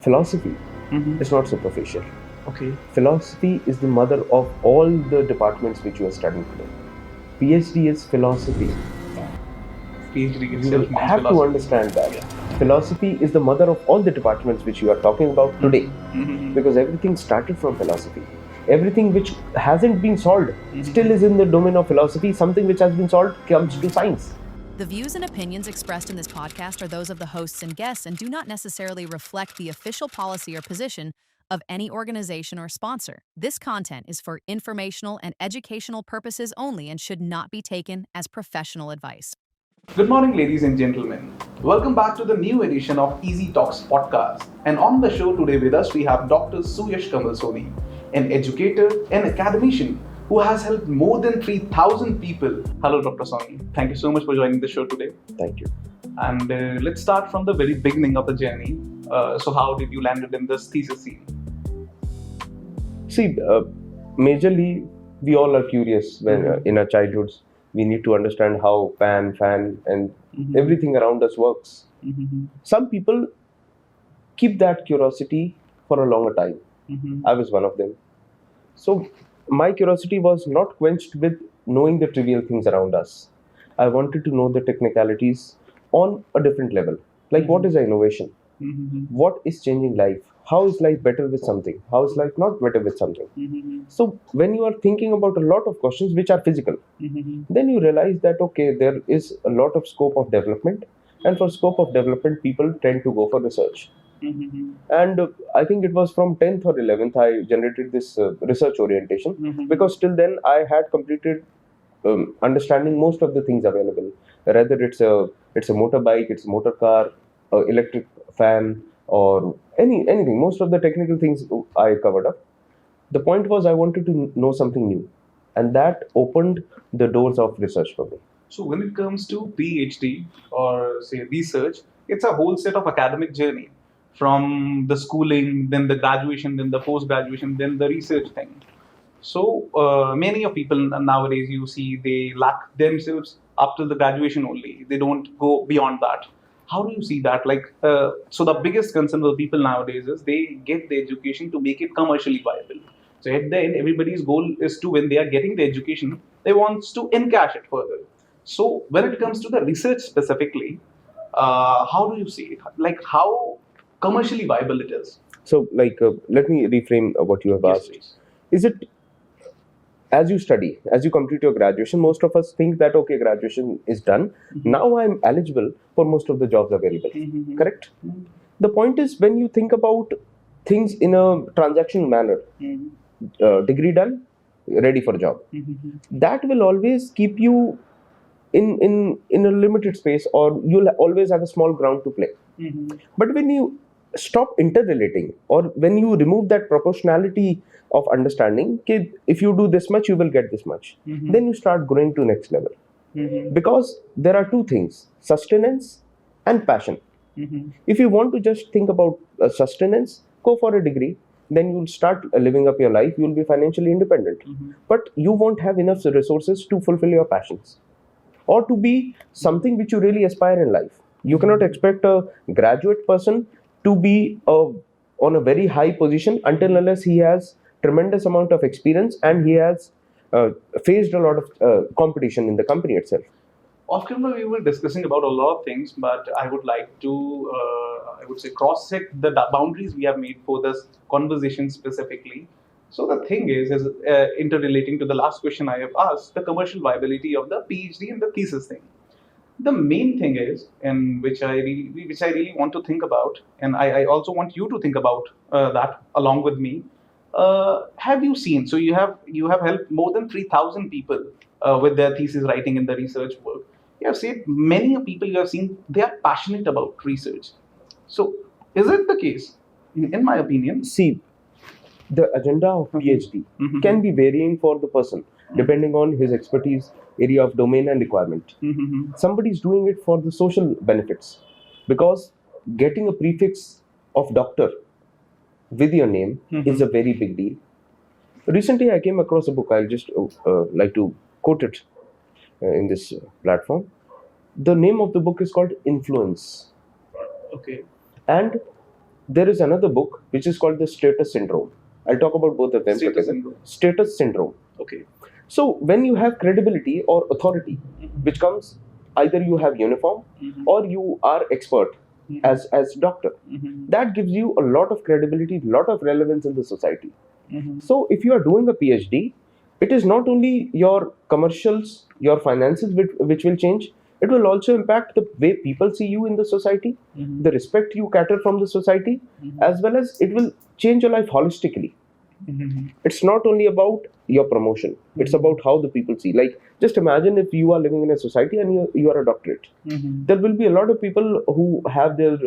Philosophy is not superficial. Okay. Philosophy is the mother of all the departments which you are studying today. PhD is philosophy. PhD You itself will have to understand that. Philosophy is the mother of all the departments which you are talking about today. Because everything started from philosophy. Everything which hasn't been solved still is in the domain of philosophy. Something which has been solved comes to science. The views and opinions expressed in this podcast are those of the hosts and guests and do not necessarily reflect the official policy or position of any organization or sponsor. This content is for informational and educational purposes only and should not be taken as professional advice. Good morning, ladies and gentlemen. Welcome back to the new edition of EzzyTalks podcast. And on the show today with us, we have Dr. Suyash Kamal Soni, an educator and academician who has helped more than 3,000 people. Hello, Dr. Soni. Thank you so much for joining the show today. Thank you. And let's start from the very beginning of the journey. So how did you land in this thesis scene? See, majorly, we all are curious when in our childhoods. We need to understand how fan, and everything around us works. Some people keep that curiosity for a longer time. I was one of them. So my curiosity was not quenched with knowing the trivial things around us. I wanted to know the technicalities on a different level. Like what is innovation? What is changing life? How is life better with something? How is life not better with something? So when you are thinking about a lot of questions which are physical, then you realize that okay, there is a lot of scope of development, and for scope of development, people tend to go for research. And I think it was from 10th or 11th I generated this research orientation, because till then I had completed understanding most of the things available. Rather it's a motorbike, it's a motor car, electric fan, or anything. Most of the technical things I covered up. The point was I wanted to know something new, and that opened the doors of research for me. So when it comes to PhD or say research, it's a whole set of academic journey from the schooling, then the graduation, then the post-graduation, then the research thing. So many of people nowadays you see they lack themselves up till the graduation only. They don't go beyond that. How do you see that? So the biggest concern for people nowadays is they get the education to make it commercially viable. So at the end, everybody's goal is to, when they are getting the education, they want to encash it further. So when it comes to the research specifically, how do you see it? Like how commercially viable it is? So, let me reframe what you have asked. Please. Is it as you study, as you complete your graduation, most of us think that okay, graduation is done. Now I'm eligible for most of the jobs available. Correct? The point is when you think about things in a transactional manner, degree done, ready for job. That will always keep you in a limited space, or you'll always have a small ground to play. But when you stop interrelating, or when you remove that proportionality of understanding, okay, if you do this much you will get this much, then you start growing to next level. Because there are two things: sustenance and passion. If you want to just think about sustenance, go for a degree, then you'll start living up your life, you'll be financially independent. But you won't have enough resources to fulfill your passions or to be something which you really aspire in life. You cannot expect a graduate person to be on a very high position until unless he has tremendous amount of experience and he has faced a lot of competition in the company itself. Often we were discussing about a lot of things, but I would like to, I would say, cross-check the boundaries we have made for this conversation specifically. So the thing is interrelating to the last question I have asked, the commercial viability of the PhD and the thesis thing. The main thing is, and which I really want to think about, and I also want you to think about that along with me. Have you seen? So you have helped more than 3,000 people with their thesis writing in the research work. You have seen many people you have seen, they are passionate about research. So is it the case? In my opinion, see, the agenda of PhD can be varying for the person depending on his expertise, area of domain and requirement. Somebody is doing it for the social benefits, because getting a prefix of doctor with your name is a very big deal. Recently I came across a book. I'll just like to quote it in this platform. The name of the book is called Influence. Okay. And there is another book which is called the status syndrome. I'll talk about both of them Status together. syndrome. Status syndrome. Okay. So when you have credibility or authority, which comes either you have uniform or you are expert as doctor, that gives you a lot of credibility, lot of relevance in the society. So if you are doing a PhD, it is not only your commercials, your finances which will change. It will also impact the way people see you in the society, the respect you cater from the society, as well as it will change your life holistically. It's not only about your promotion, it's about how the people see. Like, just imagine if you are living in a society and you are a doctorate. There will be a lot of people who have their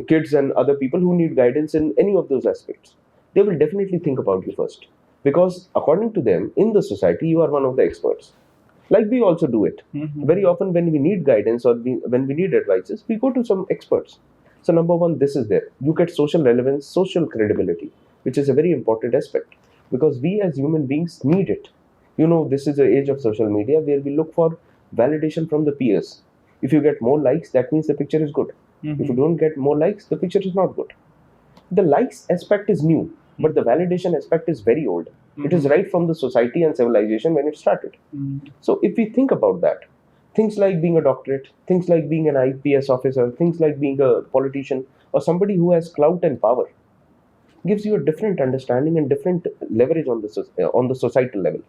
kids and other people who need guidance in any of those aspects. They will definitely think about you first, because according to them, in the society, you are one of the experts. Like we also do it. Very often when we need guidance or when we need advices, we go to some experts. So number one, this is there. You get social relevance, social credibility, which is a very important aspect, because we as human beings need it. This is the age of social media where we look for validation from the peers. If you get more likes, that means the picture is good. If you don't get more likes, the picture is not good. The likes aspect is new, but the validation aspect is very old. It is right from the society and civilization when it started. So if we think about that, things like being a doctorate, things like being an IPS officer, things like being a politician or somebody who has clout and power gives you a different understanding and different leverage on the societal level.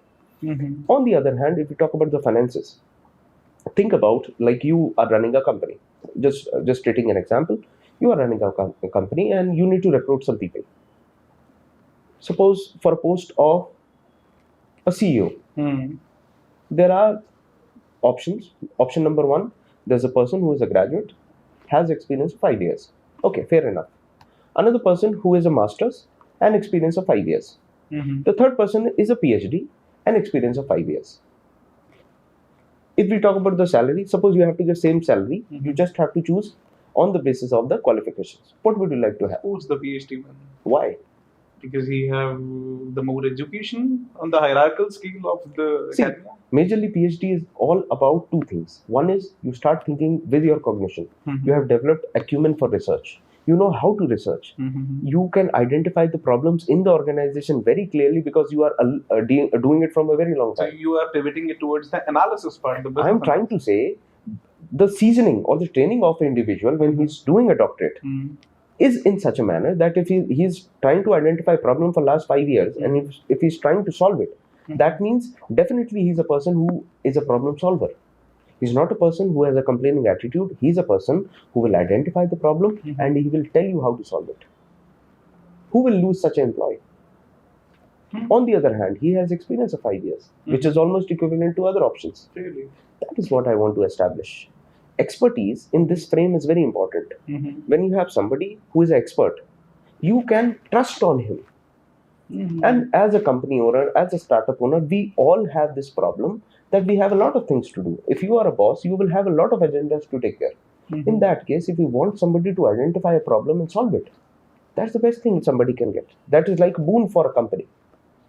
On the other hand, if you talk about the finances, think about like you are running a company. Just stating an example, you are running a company and you need to recruit some people. Suppose for a post of a CEO, there are options. Option number one, there's a person who is a graduate, has experience of 5 years. Okay, fair enough. Another person who is a master's and experience of 5 years. The third person is a PhD and experience of 5 years. If we talk about the salary, suppose you have to get same salary, you just have to choose on the basis of the qualifications. What would you like to have? Who's the PhD one? Why? Because he have the more education on the hierarchical scale of the academia. Majorly PhD is all about two things. One is you start thinking with your cognition. You have developed acumen for research. You know how to research. You can identify the problems in the organization very clearly because you are doing it from a very long time. So you are pivoting it towards the analysis part. I am trying to say the seasoning or the training of an individual when he's doing a doctorate is in such a manner that if he's trying to identify a problem for last 5 years and if he's trying to solve it, that means definitely he's a person who is a problem solver. He's not a person who has a complaining attitude. He's a person who will identify the problem and he will tell you how to solve it. Who will lose such an employee? On the other hand, he has experience of 5 years, which is almost equivalent to other options. Really? That is what I want to establish. Expertise in this frame is very important. When you have somebody who is an expert, you can trust on him. And as a company owner, as a startup owner, we all have this problem that we have a lot of things to do. If you are a boss, you will have a lot of agendas to take care. In that case, if you want somebody to identify a problem and solve it, that's the best thing somebody can get. That is like a boon for a company.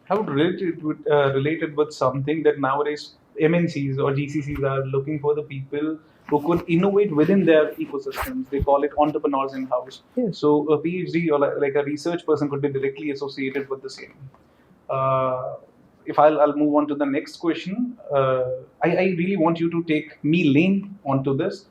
I would relate it with something that nowadays MNCs or GCCs are looking for the people who could innovate within their ecosystems. They call it entrepreneurs in-house. Yes. So a PhD or like a research person could be directly associated with the same. If I'll move on to the next question. I really want you to take me lane onto this.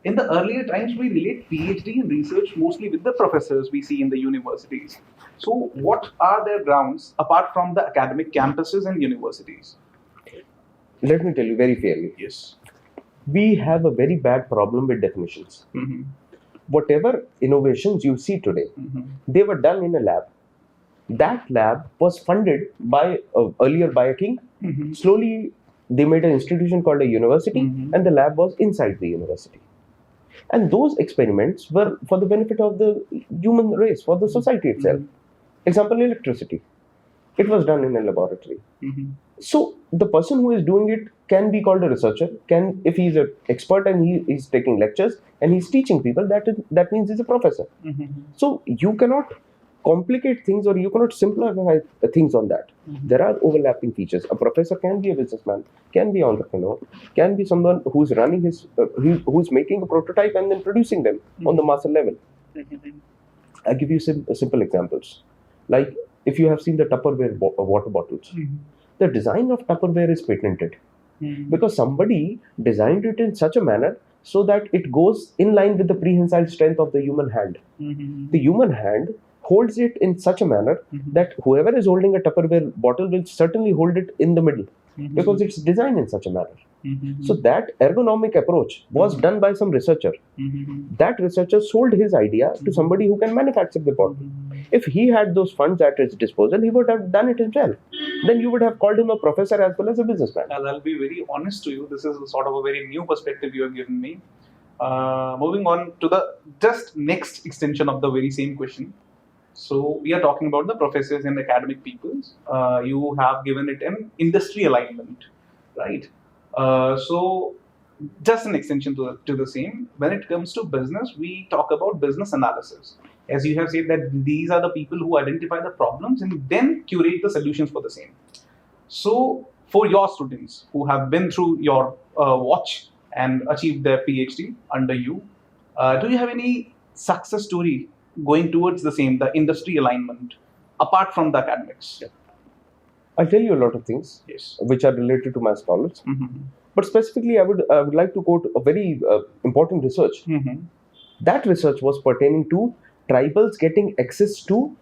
In the earlier times, we relate PhD and research mostly with the professors we see in the universities. So what are their grounds apart from the academic campuses and universities? Let me tell you very fairly. Yes. We have a very bad problem with definitions. Whatever innovations you see today, they were done in a lab. That lab was funded by earlier by a king. Slowly, they made an institution called a university, and the lab was inside the university. And those experiments were for the benefit of the human race, for the society itself. Example, electricity. It was done in a laboratory. So the person who is doing it can be called a researcher. If he's an expert and he is taking lectures and he's teaching people, that means he's a professor. So you cannot complicate things or you cannot simplify things on that. There are overlapping features. A professor can be a businessman, can be an entrepreneur, can be someone who's running who's making a prototype and then producing them on the master level. I give you simple examples. Like if you have seen the Tupperware water bottles, the design of Tupperware is patented because somebody designed it in such a manner so that it goes in line with the prehensile strength of the human hand. The human hand holds it in such a manner that whoever is holding a Tupperware bottle will certainly hold it in the middle because it's designed in such a manner. So that ergonomic approach was done by some researcher. That researcher sold his idea to somebody who can manufacture the bottle. If he had those funds at his disposal, he would have done it himself. Then you would have called him a professor as well as a businessman. I'll be very honest to you. This is sort of a very new perspective you have given me. Moving on to the just next extension of the very same question. So we are talking about the professors and academic peoples. You have given it an industry alignment, right? So just an extension to the same. When it comes to business, we talk about business analysis. As you have said that these are the people who identify the problems and then curate the solutions for the same. So for your students who have been through your watch and achieved their PhD under you, do you have any success story going towards the same, the industry alignment, apart from the academics? Yeah. I'll tell you a lot of things which are related to my scholars. But specifically, I would like to quote a very important research. That research was pertaining to tribals getting access to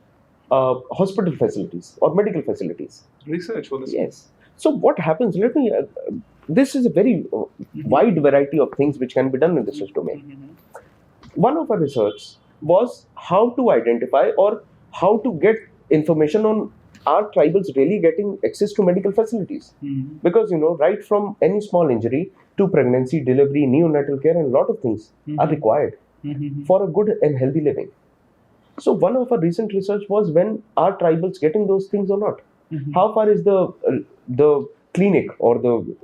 hospital facilities or medical facilities. Research for this? Yes. So what happens? This is a very wide variety of things which can be done in the research domain. One of our research was how to identify or how to get information on are tribals really getting access to medical facilities? Because, right from any small injury to pregnancy, delivery, neonatal care, and a lot of things are required for a good and healthy living. So one of our recent research was when are tribals getting those things or not? How far is the clinic or the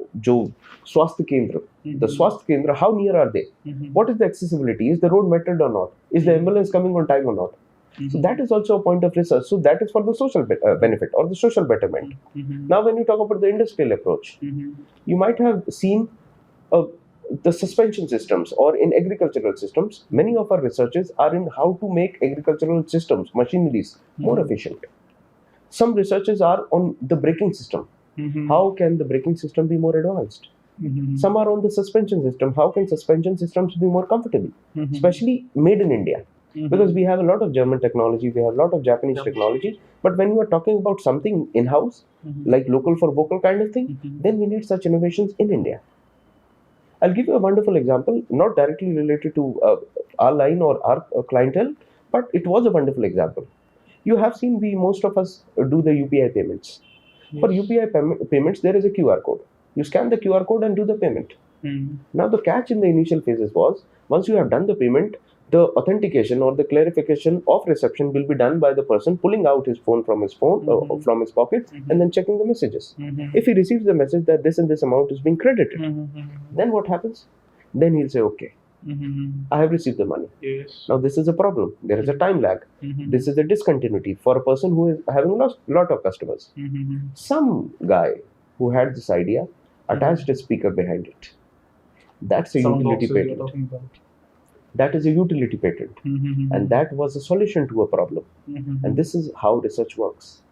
Swasthya Kendra, the Swasthya Kendra, how near are they? What is the accessibility? Is the road metered or not? Is the ambulance coming on time or not? So that is also a point of research. So that is for the social benefit or the social betterment. Now, when you talk about the industrial approach, you might have seen the suspension systems or in agricultural systems. Many of our researches are in how to make agricultural systems, machineries more efficient. Some researches are on the braking system. How can the braking system be more advanced? Some are on the suspension system. How can suspension systems be more comfortable, especially made in India? Because we have a lot of German technology, we have a lot of Japanese technology, but when you are talking about something in-house, like local for vocal kind of thing, then we need such innovations in India. I'll give you a wonderful example, not directly related to our line or our clientele, but it was a wonderful example. You have seen most of us do the UPI payments. For UPI payments, there is a QR code. You scan the QR code and do the payment. Now, the catch in the initial phases was, once you have done the payment, the authentication or the clarification of reception will be done by the person pulling out his phone from his from his pocket and then checking the messages. If he receives the message that this and this amount is being credited, then what happens? Then he'll say, okay, I have received the money. Now this is a problem. There is a time lag. This is a discontinuity for a person who is having lost a lot of customers. Some guy who had this idea attached a speaker behind it. That's a utility patent. That is a utility patent. And that was a solution to a problem. And this is how research works.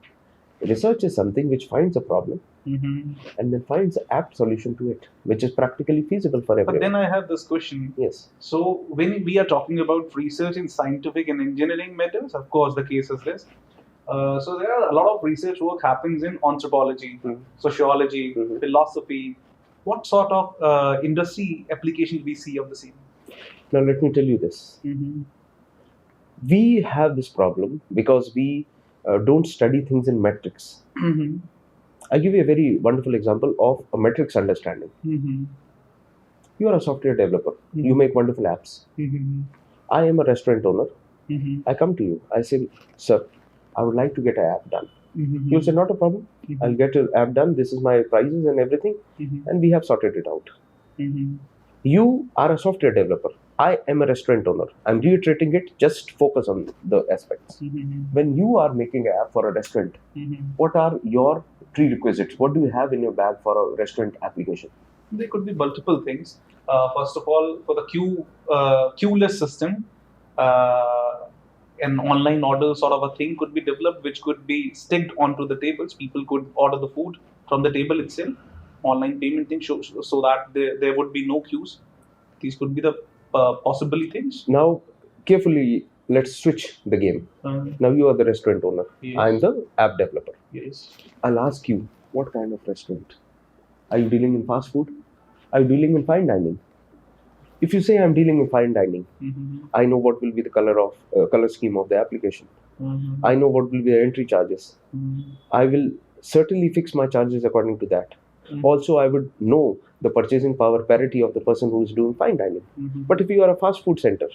Research is something which finds a problem and then finds an apt solution to it, which is practically feasible for everyone. But then I have this question. Yes. So when we are talking about research in scientific and engineering methods, of course the case is this. So there are a lot of research work happens in anthropology, sociology, philosophy. What sort of industry applications we see of the same? Now let me tell you this. We have this problem because we don't study things in metrics. I'll give you a very wonderful example of a metrics understanding. You are a software developer. You make wonderful apps. I am a restaurant owner. I come to you. I say, sir, I would like to get an app done. You'll say, not a problem. I'll get an app done. This is my prices and everything. And we have sorted it out. You are a software developer. I am a restaurant owner. I'm reiterating it. Just focus on the aspects. When you are making an app for a restaurant, what are your prerequisites? What do you have in your bag for a restaurant application? There could be multiple things. First of all, for the queue-less system, an online order sort of a thing could be developed, which could be sticked onto the tables. People could order the food from the table itself. Online payment thing, so that there would be no queues. These could be the possible things. Now, carefully, let's switch the game. Now you are the restaurant owner. Yes. I'm the app developer. Yes. I'll ask you, what kind of restaurant? Are you dealing in fast food? Are you dealing in fine dining? If you say I'm dealing in fine dining, I know what will be the color scheme of the application. I know what will be the entry charges. I will certainly fix my charges according to that. Also, I would know the purchasing power parity of the person who is doing fine dining. But if you are a fast food center,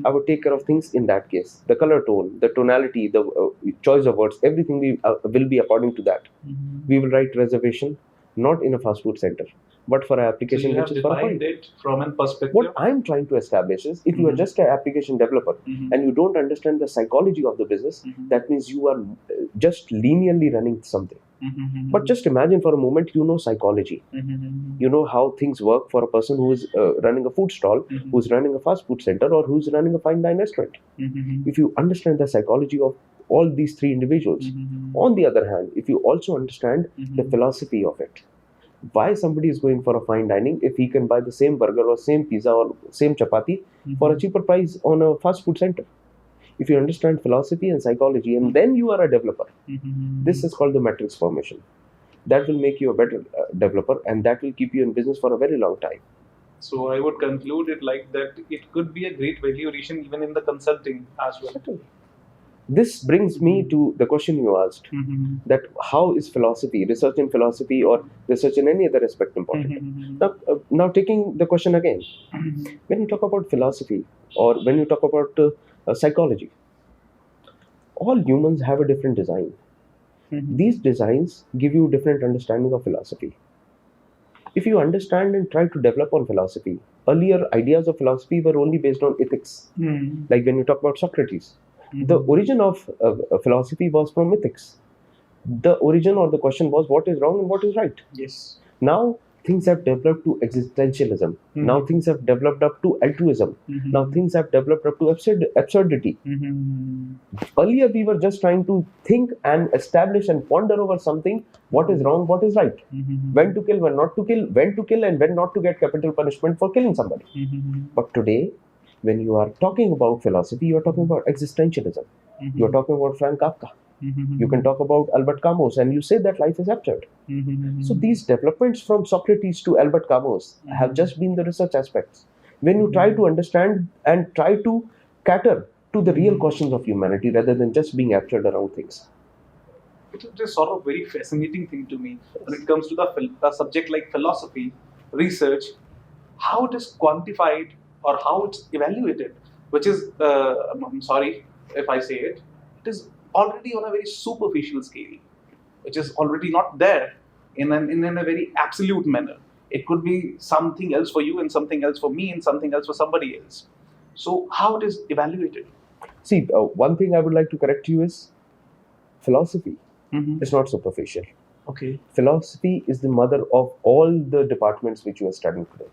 I would take care of things in that case. The color tone, the tonality, the choice of words, everything will be according to that. We will write reservation, not in a fast food center, but for an application So you which have is for defined it from a perspective. What I'm trying to establish is, if you are just an application developer and you don't understand the psychology of the business, that means you are just linearly running something. But just imagine for a moment, you know psychology. You know how things work for a person who is running a food stall, who's running a fast food center, or who's running a fine dine restaurant. If you understand the psychology of all these three individuals, on the other hand, if you also understand the philosophy of it, why somebody is going for a fine dining if he can buy the same burger or same pizza or same chapati for a cheaper price on a fast food center? If you understand philosophy and psychology, and then you are a developer, this is called the matrix formation. That will make you a better developer, and that will keep you in business for a very long time. So I would conclude it like that it could be a great value addition even in the consulting as well. This brings me to the question you asked, that how is philosophy, research in philosophy or research in any other aspect important? Now taking the question again, when you talk about philosophy or when you talk about psychology, all humans have a different design. These designs give you different understanding of philosophy. If you understand and try to develop on philosophy, earlier ideas of philosophy were only based on ethics. Like when you talk about Socrates, the origin of philosophy was from ethics. The origin or the question was what is wrong and what is right. Yes. Now things have developed to existentialism. Now things have developed up to altruism. Now things have developed up to absurdity. Earlier we were just trying to think and establish and ponder over something, what is wrong, what is right, when to kill, when not to kill, when to kill and when not to get capital punishment for killing somebody. But today, when you are talking about philosophy, you are talking about existentialism. You are talking about Frank Kafka. You can talk about Albert Camus, and you say that life is absurd. So these developments from Socrates to Albert Camus have just been the research aspects. When you try to understand and try to cater to the real questions of humanity rather than just being absurd around things. It is sort of very fascinating thing to me when it comes to the subject like philosophy, research, how it is quantified or how it's evaluated, which is, I'm sorry if I say it, it is already on a very superficial scale, which is already not there in a very absolute manner. It could be something else for you and something else for me and something else for somebody else. So how it is evaluated? See, one thing I would like to correct you is philosophy is not superficial. Okay. Philosophy is the mother of all the departments which you are studying today.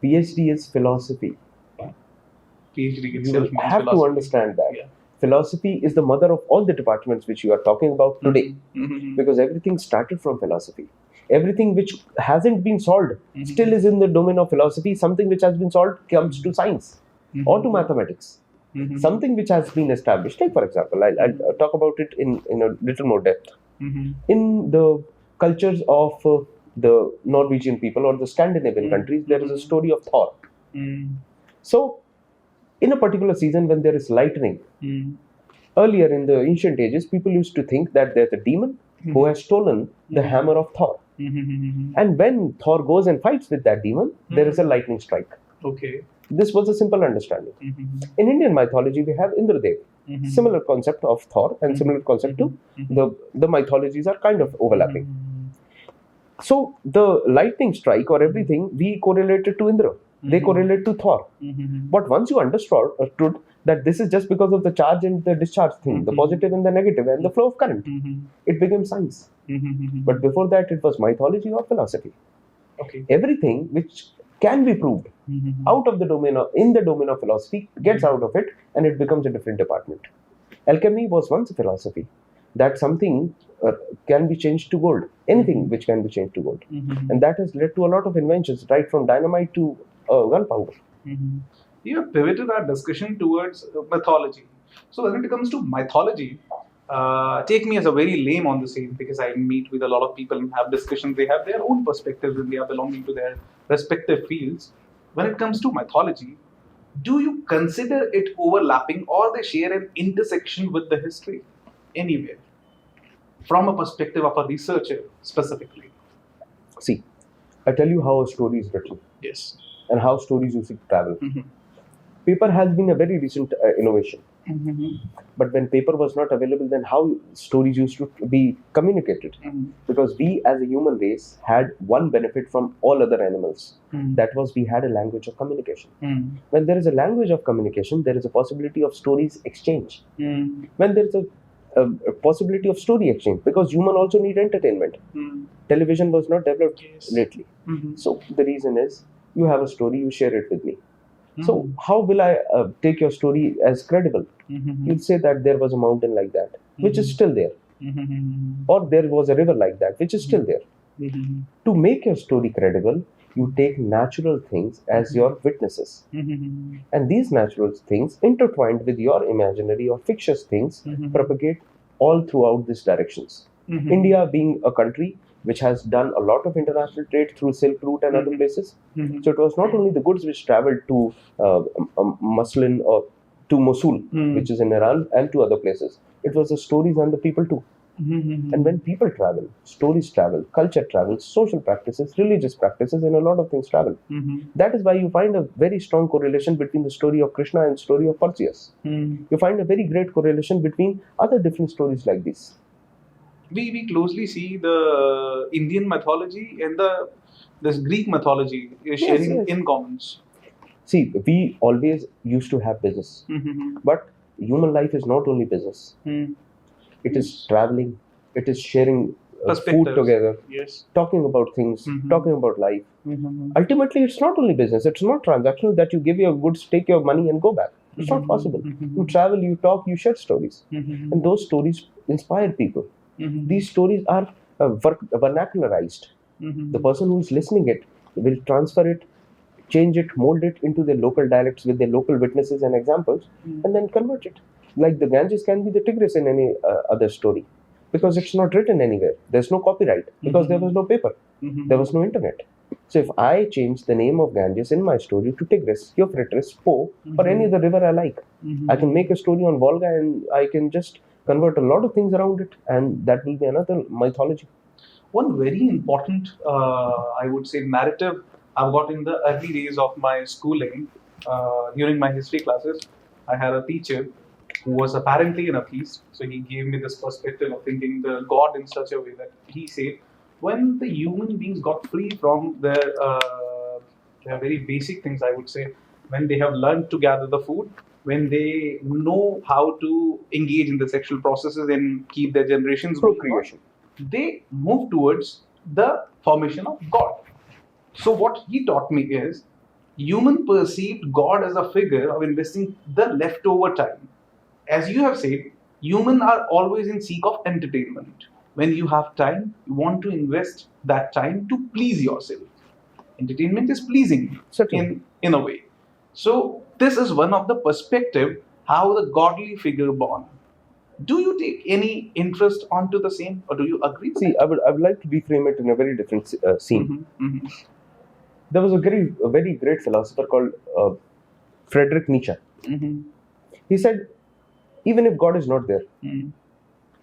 PhD is philosophy. PhD You itself means have to philosophy. understand that. Yeah. Philosophy is the mother of all the departments which you are talking about today, because everything started from philosophy. Everything which hasn't been solved still is in the domain of philosophy. Something which has been solved comes to science or to mathematics. Something which has been established, like for example, I'll talk about it in a little more depth. In the cultures of the Norwegian people or the Scandinavian countries, there is a story of Thor. So, in a particular season when there is lightning, earlier in the ancient ages, people used to think that there's a demon who has stolen the hammer of Thor. And when Thor goes and fights with that demon, there is a lightning strike. Okay. This was a simple understanding. In Indian mythology, we have Indradev. Similar concept of Thor and similar concept to the mythologies are kind of overlapping. So the lightning strike or everything, we correlated to Indra. They correlate to Thor. But once you understood that this is just because of the charge and the discharge thing, the positive and the negative and the flow of current, it became science. But before that, it was mythology or philosophy. Okay. Everything which can be proved out of the domain of, in the domain of philosophy, gets out of it, and it becomes a different department. Alchemy was once a philosophy. That something can be changed to gold. Anything which can be changed to gold. And that has led to a lot of inventions, right from dynamite to gunpowder. You have pivoted our discussion towards mythology. So when it comes to mythology, take me as a very lame on the same, because I meet with a lot of people and have discussions. They have their own perspectives and they are belonging to their respective fields. When it comes to mythology, do you consider it overlapping or they share an intersection with the history anywhere from a perspective of a researcher specifically? See, I tell you how a story is written. Yes. And how stories used to travel. Paper has been a very recent innovation. But when paper was not available, then how stories used to be communicated? Because we as a human race had one benefit from all other animals. That was we had a language of communication. When there is a language of communication, there is a possibility of stories exchange. When there is a possibility of story exchange, because human also need entertainment. Television was not developed lately. So the reason is, you have a story, you share it with me. So how will I take your story as credible? You'll say that there was a mountain like that, which is still there. Or there was a river like that, which is still there. To make your story credible, you take natural things as your witnesses. And these natural things, intertwined with your imaginary or fictitious things, propagate all throughout these directions. India being a country which has done a lot of international trade through Silk Route and other places. So it was not only the goods which traveled to Muslin or to Mosul, which is in Iran, and to other places. It was the stories and the people too. And when people travel, stories travel, culture travels, social practices, religious practices, and a lot of things travel. That is why you find a very strong correlation between the story of Krishna and the story of Perseus. You find a very great correlation between other different stories like this. We closely see the Indian mythology and this Greek mythology sharing in commons. See, we always used to have business, but human life is not only business. It is traveling, it is sharing food together, talking about things, talking about life. Ultimately, it's not only business, it's not transactional that you give your goods, take your money and go back. It's not possible. You travel, you talk, you share stories. And those stories inspire people. These stories are vernacularized. The person who's listening it will transfer it, change it, mold it into their local dialects with their local witnesses and examples, and then convert it. Like the Ganges can be the Tigris in any other story, because it's not written anywhere. There's no copyright, because there was no paper. There was no internet. So if I change the name of Ganges in my story to Tigris, Euphrates, Po, or any other river I like, I can make a story on Volga and I can just convert a lot of things around it, and that will be another mythology. One very important, I would say, narrative I've got in the early days of my schooling, during my history classes, I had a teacher who was apparently an atheist. So he gave me this perspective of thinking the God in such a way that he said, when the human beings got free from their very basic things, I would say, when they have learned to gather the food, when they know how to engage in the sexual processes and keep their generations procreation, they move towards the formation of God. So what he taught me is, human perceived God as a figure of investing the leftover time. As you have said, humans are always in seek of entertainment. When you have time, you want to invest that time to please yourself. Entertainment is pleasing in a way. So this is one of the perspective how the godly figure born. Do you take any interest onto the same, or do you agree with I would like to reframe it in a very different scene. There was a very great philosopher called Friedrich Nietzsche. He said, even if God is not there,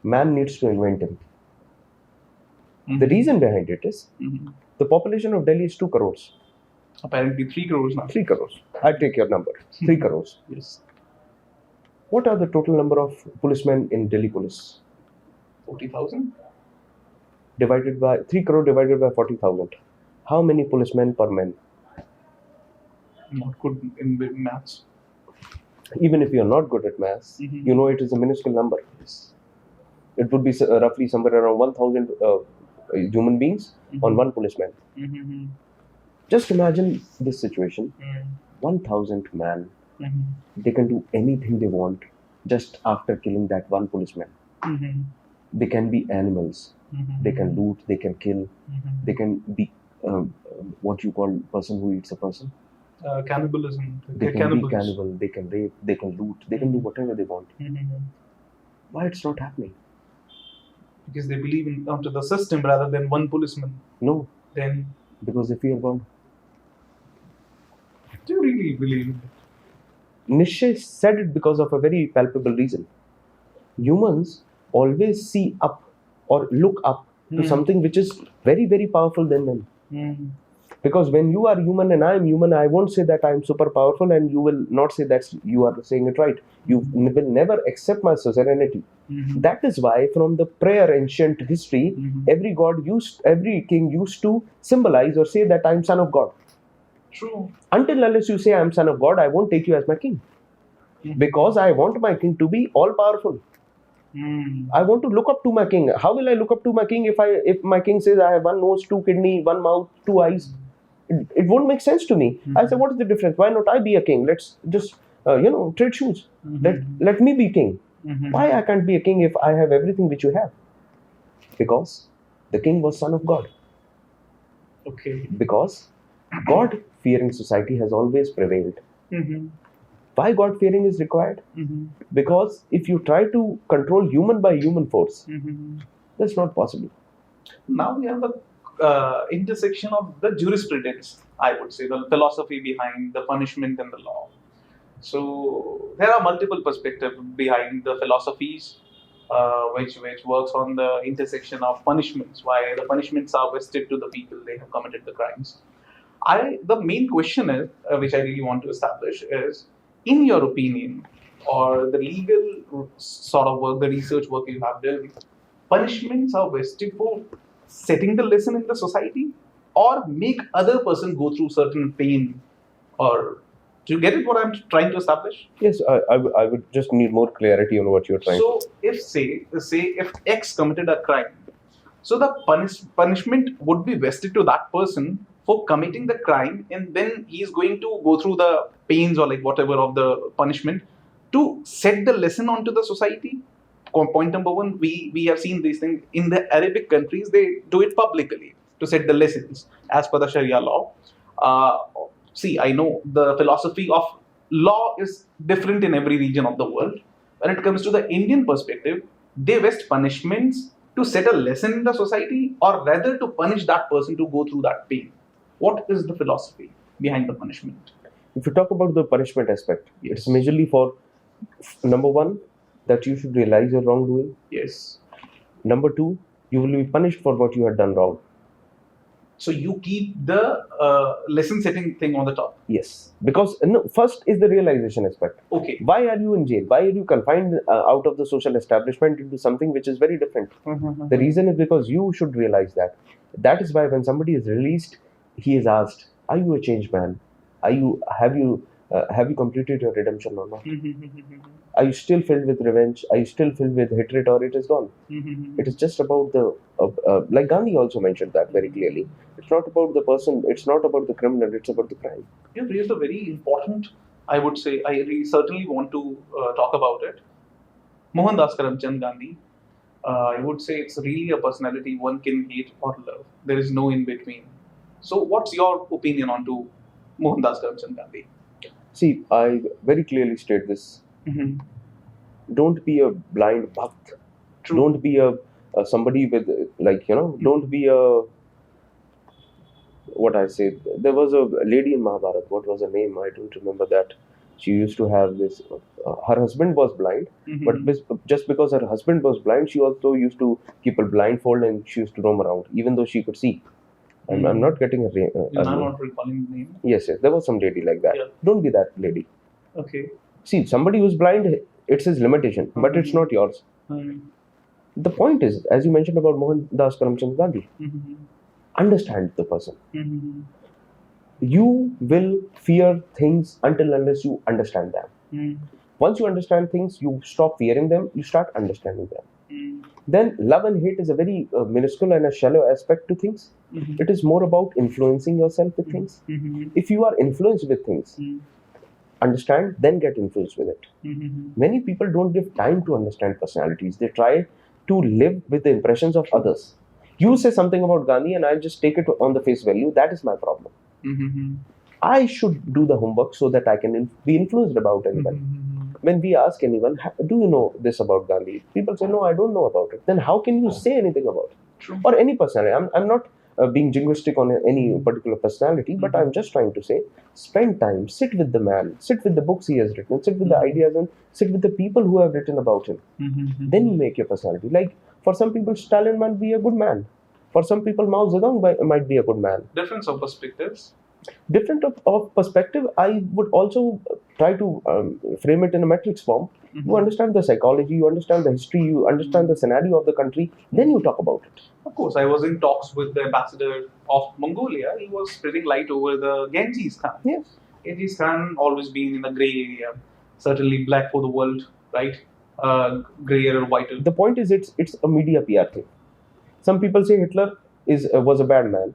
man needs to invent him. The reason behind it is, the population of Delhi is 2 crores. Apparently 3 crores now. 3 crores. I take your number. 3 crores. Yes. What are the total number of policemen in Delhi police? 40,000. Divided by 3 crore divided by 40,000. How many policemen per man? Not good in maths. Even if you are not good at maths, you know it is a minuscule number. It would be roughly somewhere around 1,000 human beings on one policeman. Just imagine this situation. 1,000 man, they can do anything they want just after killing that one policeman. They can be animals. They can loot, they can kill, they can be what you call person who eats a person. Cannibalism. They can be cannibal, they can rape, they can loot, they can do whatever they want. Why it's not happening? Because they believe into the system rather than one policeman. No. Then Because they fear God. do you really believe in it? Nietzsche said it because of a very palpable reason. Humans always see up or look up to something which is very, very powerful than them. Because when you are human and I am human, I won't say that I am super powerful, and you will not say that you are saying it right. You will never accept my suzerainty. That is why from the prior ancient history, every king used to symbolize or say that I am son of God. True. Until unless you say I am son of God, I won't take you as my king. Because I want my king to be all powerful. I want to look up to my king. How will I look up to my king if my king says I have one nose, two kidney, one mouth, two eyes? It won't make sense to me. I say, what is the difference? Why not I be a king? Let's just trade shoes. Let me be king. Why I can't be a king if I have everything which you have? Because the king was son of God. Okay. Because God-fearing society has always prevailed. Why God-fearing is required? Because if you try to control human by human force, that's not possible. Now we have the intersection of the jurisprudence, I would say, the philosophy behind the punishment and the law. So there are multiple perspectives behind the philosophies, which works on the intersection of punishments, why the punishments are vested to the people they have committed the crimes. The main question is, which I really want to establish is, in your opinion, or the legal sort of work, the research work you have done, punishments are vested for setting the lesson in the society, or make other person go through certain pain, or do you get it? What I'm trying to establish? Yes, I would just need more clarity on what you're trying. So, if say if X committed a crime, so the punishment would be vested to that person for committing the crime, and then he's going to go through the pains or like whatever of the punishment to set the lesson onto the society. Point number one, we have seen these things in the Arabic countries. They do it publicly to set the lessons as per the Sharia law. See, I know the philosophy of law is different in every region of the world. When it comes to the Indian perspective, they vest punishments to set a lesson in the society, or rather to punish that person to go through that pain. What is the philosophy behind the punishment? If you talk about the punishment aspect, it's majorly for, number one, that you should realize your wrongdoing. Yes. Number two, you will be punished for what you had done wrong. So you keep the lesson setting thing on the top. Yes, because first is the realization aspect. Okay. Why are you in jail? Why are you confined out of the social establishment into something which is very different? The reason is because you should realize that. That is why when somebody is released, he is asked, "Are you a changed man? Have you completed your redemption or not? Are you still filled with revenge? Are you still filled with hatred, or it is gone?" It is just about the like Gandhi also mentioned that very clearly. It's not about the person. It's not about the criminal. It's about the crime. You have raised a very important, I would say, I certainly want to talk about it. Mohandas Karamchand Gandhi, I would say it's really a personality one can hate or love. There is no in between. So what's your opinion on to Mohandas Karamchand Gandhi? See, I very clearly state this. Don't be a blind bhakt. True. Don't be a somebody with don't be a, what I say. There was a lady in Mahabharata. What was her name? I don't remember that. She used to have this. Her husband was blind, but just because her husband was blind, she also used to keep a blindfold and she used to roam around, even though she could see. I'm not getting a. I'm not recalling the name. Yes, there was some lady like that. Yeah. Don't be that lady. Okay. See, somebody who's blind, it's his limitation, but it's not yours. The point is, as you mentioned about Mohandas Karamchand Gandhi, understand the person. You will fear things until unless you understand them. Once you understand things, you stop fearing them, you start understanding them. then love and hate is a very minuscule and a shallow aspect to things. It is more about influencing yourself with things. If you are influenced with things, understand, then get influenced with it. Many people don't give time to understand personalities. They try to live with the impressions of others. You say something about Gandhi and I just take it on the face value. That is my problem. I should do the homework so that I can be influenced about anyone. When we ask anyone, do you know this about Gandhi? People say, no, I don't know about it. Then how can you say anything about it? True. Or any personality. I'm not being jingoistic on any particular personality, but I'm just trying to say, spend time, sit with the man, sit with the books he has written, sit with the ideas, and sit with the people who have written about him. Then you make your personality. Like, for some people, Stalin might be a good man. For some people, Mao Zedong might be a good man. Difference of perspectives. Different of perspective. I would also try to frame it in a matrix form. You understand the psychology, you understand the history, you understand the scenario of the country, then you talk about it. Of course, I was in talks with the ambassador of Mongolia. He was spreading light over the Genghis Khan. Yes. Genghis Khan always been in the grey area. Certainly black for the world, right? Grayer or whiter. The point is, it's a media PR thing. Some people say Hitler was a bad man,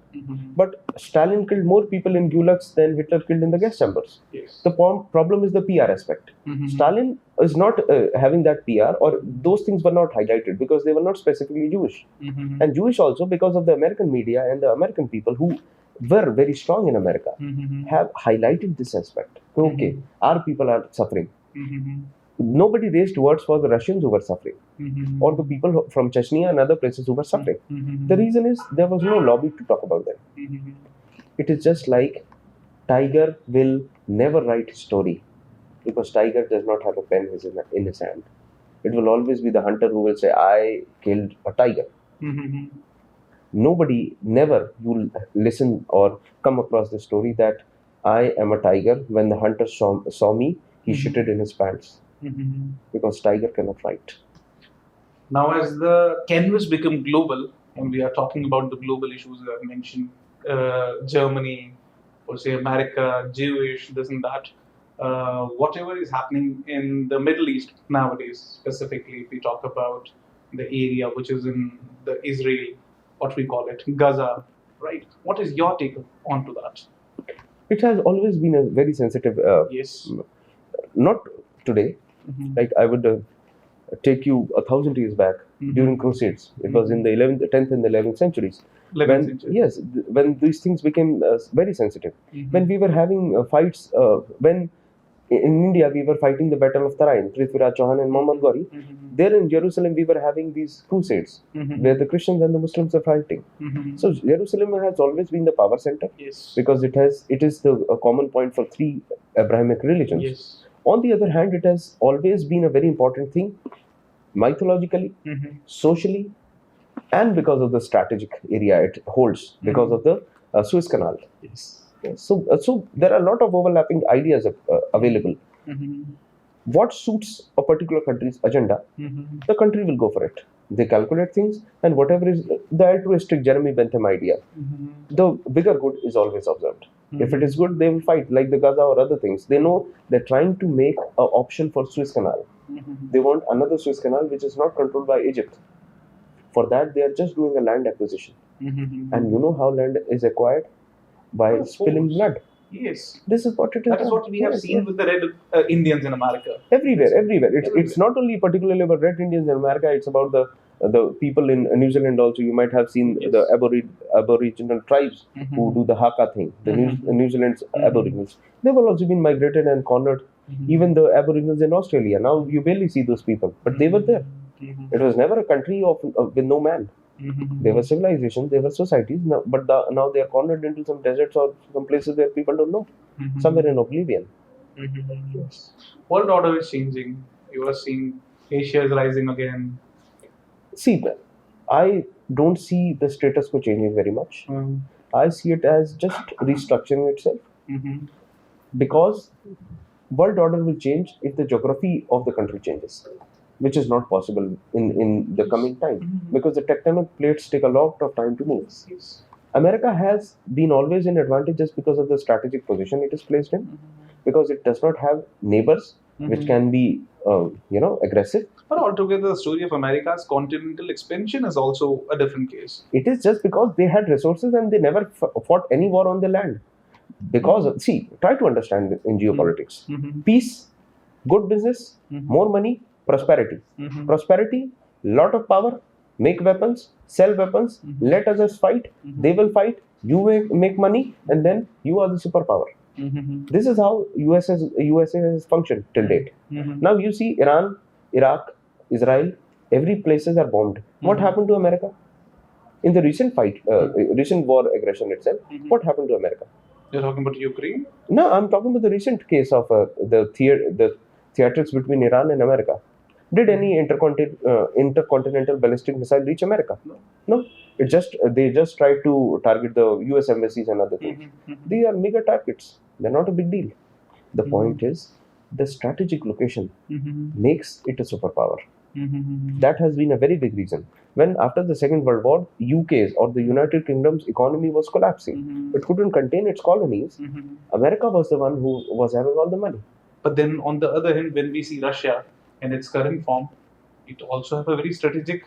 but Stalin killed more people in gulags than Hitler killed in the gas chambers. Yes. The problem is the PR aspect. Stalin is not having that PR, or those things were not highlighted because they were not specifically Jewish. And Jewish also because of the American media and the American people who were very strong in America have highlighted this aspect. Okay, our people are suffering. Nobody raised words for the Russians who were suffering, or the people from Chechnya and other places who were suffering. The reason is there was no lobby to talk about them. It is just like tiger will never write a story because tiger does not have a pen in his hand. It will always be the hunter who will say, I killed a tiger. Nobody, never will listen or come across the story that I am a tiger. When the hunter saw me, he shitted in his pants. Because tiger cannot fight. Now, as the canvas become global, and we are talking about the global issues that I mentioned, Germany, or say America, Jewish, this and that, whatever is happening in the Middle East nowadays, specifically, if we talk about the area which is in the Israel, what we call it, Gaza, right? What is your take onto that? It has always been a very sensitive. Yes. Not today. Like I would take you 1,000 years back during Crusades. It was in the 10th and the 11th centuries. Yes, when these things became very sensitive. When we were having fights, when in India we were fighting the Battle of Tarain, Prithviraj Chauhan and Muhammad Ghori. There in Jerusalem we were having these crusades where the Christians and the Muslims are fighting. So Jerusalem has always been the power center because it is a common point for three Abrahamic religions. Yes. On the other hand, it has always been a very important thing, mythologically, socially, and because of the strategic area it holds, because of the Suez Canal. Yes. So there are a lot of overlapping ideas available. What suits a particular country's agenda, the country will go for it. They calculate things, and whatever is the altruistic Jeremy Bentham idea, the bigger good is always observed. If it is good, they will fight, like the Gaza or other things. They know they're trying to make an option for Suez Canal. They want another Suez Canal which is not controlled by Egypt. For that, they are just doing a land acquisition. And you know how land is acquired? By spilling blood. Yes. This is what it is. That is what we have seen with the red Indians in America. Everywhere. It's not only particularly about red Indians in America, it's about the people in New Zealand also. You might have seen the Aboriginal tribes who do the Haka thing, the New Zealand's Aborigines. They've also been migrated and cornered. Even the Aboriginals in Australia. Now you barely see those people, but they were there. It was never a country with no man. They were civilizations, they were societies, but now they are cornered into some deserts or some places where people don't know, somewhere in oblivion. Yes. World order is changing. You are seeing Asia is rising again. See, I don't see the status quo changing very much. I see it as just restructuring itself. Because world order will change if the geography of the country changes, which is not possible in the coming time, because the tectonic plates take a lot of time to move. America has been always in advantage just because of the strategic position it is placed in, because it does not have neighbors which can be aggressive. But altogether, the story of America's continental expansion is also a different case. It is just because they had resources and they never fought any war on the land. Because, see, try to understand in geopolitics. Peace, good business, more money, prosperity. Prosperity, lot of power, make weapons, sell weapons, let others fight, they will fight, you make money, and then you are the superpower. This is how USA has functioned till date. Now you see Iran, Iraq, Israel, every places are bombed. What happened to America? In the recent recent war aggression itself, what happened to America? You're talking about Ukraine? No, I'm talking about the recent case of the theatrics between Iran and America. Did any intercontinental ballistic missile reach America? No. They just tried to target the US embassies and other things. They are mega targets. They're not a big deal. The point is, the strategic location makes it a superpower. That has been a very big reason. When after the Second World War, UK's or the United Kingdom's economy was collapsing, it couldn't contain its colonies. America was the one who was having all the money. But then on the other hand, when we see Russia in its current form, it also have a very strategic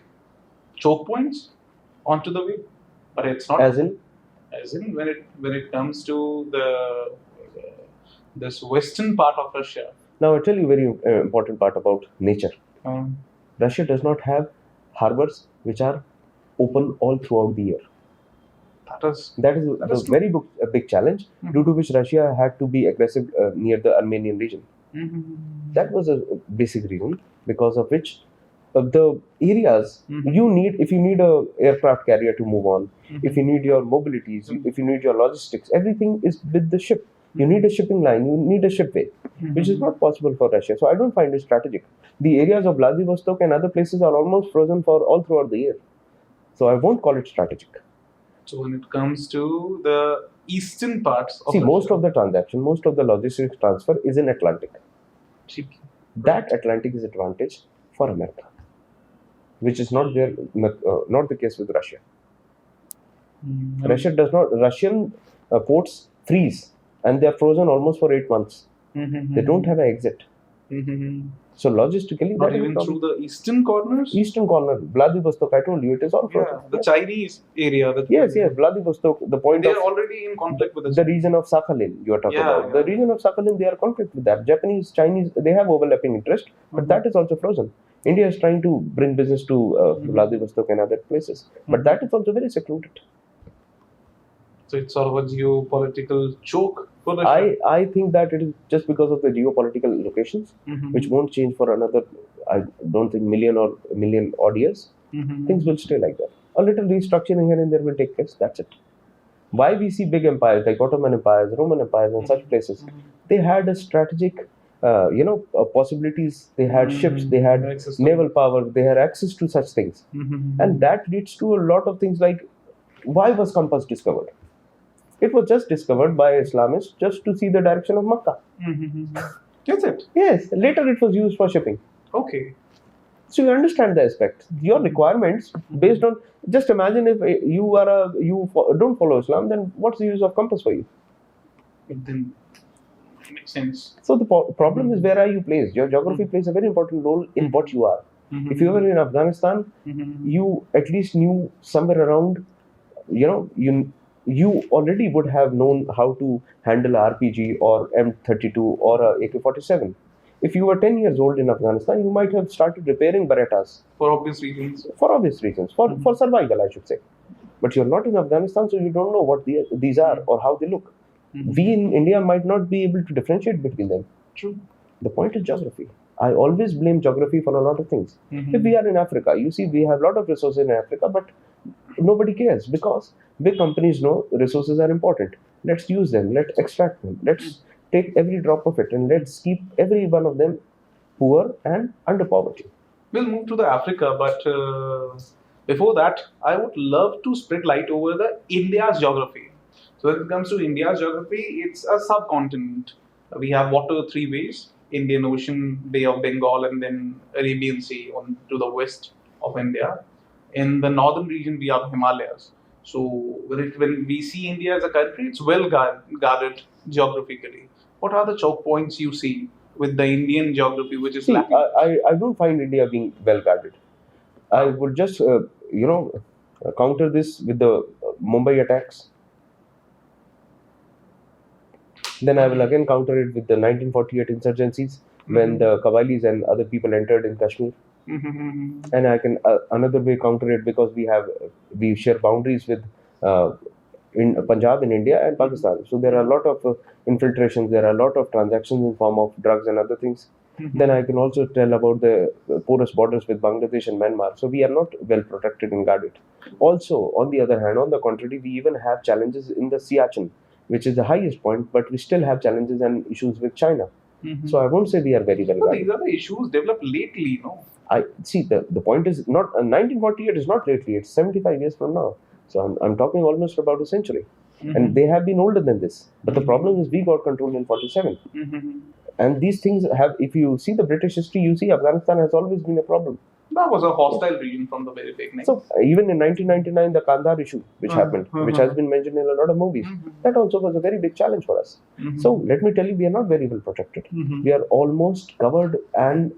choke points onto the way. But it's not As in when it comes to this western part of Russia. Now, I'll tell you a very important part about nature. Russia does not have harbors which are open all throughout the year. That is a very big challenge, due to which Russia had to be aggressive near the Armenian region. That was a basic reason, because of which the areas you need, if you need a aircraft carrier to move on, if you need your mobilities, if you need your logistics, everything is with the ship. You need a shipping line, you need a shipway, which is not possible for Russia. So I don't find it strategic. The areas of Vladivostok and other places are almost frozen for all throughout the year. So I won't call it strategic. So when it comes to the eastern parts of Russia, most Russia, of the transaction, most of the logistics transfer is in Atlantic. That Atlantic is advantage for America, which is not not the case with Russia. Russian ports freeze and they are frozen almost for 8 months. They don't have an exit. So logistically, not even through the eastern corners. Eastern corner, Vladivostok. I told you, it is all frozen. The Chinese area. Yes, Vladivostok. The point they are already in conflict with the region of Sakhalin. You are talking about the region of Sakhalin. They are in conflict with that. Japanese, Chinese. They have overlapping interest, but that is also frozen. India is trying to bring business to Vladivostok and other places, but that is also very secluded. So it's sort of a geopolitical choke for Russia. I think that it is just because of the geopolitical locations, which won't change for another, I don't think, million odd years. Things will stay like that. A little restructuring here and there will take place. That's it. Why we see big empires like Ottoman empires, Roman empires, and such places? They had a strategic, possibilities. They had ships. They had naval power. They had access to such things, and that leads to a lot of things like, why was compass discovered? It was just discovered by Islamists just to see the direction of Makkah. Is it? Yes. Later it was used for shipping. Okay. So you understand the aspect. Your requirements based on, just imagine if you don't follow Islam, then what's the use of compass for you? It then makes sense. So the problem is, where are you placed? Your geography plays a very important role in what you are. If you were in Afghanistan, you at least knew somewhere around, you already would have known how to handle RPG or M32 or a AK-47. If you were 10 years old in Afghanistan, you might have started repairing Berettas. For obvious reasons. For survival, I should say. But you're not in Afghanistan, so you don't know what these are or how they look. We in India might not be able to differentiate between them. True. The point is geography. I always blame geography for a lot of things. If we are in Africa, you see, we have a lot of resources in Africa, but nobody cares, because big companies know resources are important. Let's use them. Let's extract them. Let's take every drop of it, and let's keep every one of them poor and under poverty. We'll move to the Africa, but before that, I would love to spread light over the India's geography. So when it comes to India's geography, it's a subcontinent. We have water three ways: Indian Ocean, Bay of Bengal, and then Arabian Sea on to the west of India. In the northern region, we have Himalayas. So when we see India as a country, it's well guarded geographically. What are the choke points you see with the Indian geography, which is See, lacking. I don't find India being well guarded. I would just, counter this with the Mumbai attacks. Then I will again counter it with the 1948 insurgencies when the Qawwalis and other people entered in Kashmir. And I can another way counter it because we share boundaries with in Punjab in India and Pakistan. So there are a lot of infiltrations. There are a lot of transactions in form of drugs and other things. Then I can also tell about the porous borders with Bangladesh and Myanmar. So we are not well protected and guarded. Also, on the other hand, on the contrary, we even have challenges in the Siachen, which is the highest point, but we still have challenges and issues with China. So I won't say we are very well But guarded. these are the issues developed lately, no? I see the point is not 1948 is not lately, it's 75 years from now. So I'm talking almost about a century. And they have been older than this. But the problem is we got controlled in 47. And these things have, if you see the British history, you see Afghanistan has always been a problem. That was a hostile region from the very beginning. So even in 1999, the Kandahar issue, which happened, which has been mentioned in a lot of movies, that also was a very big challenge for us. So let me tell you, we are not very well protected. We are almost covered, and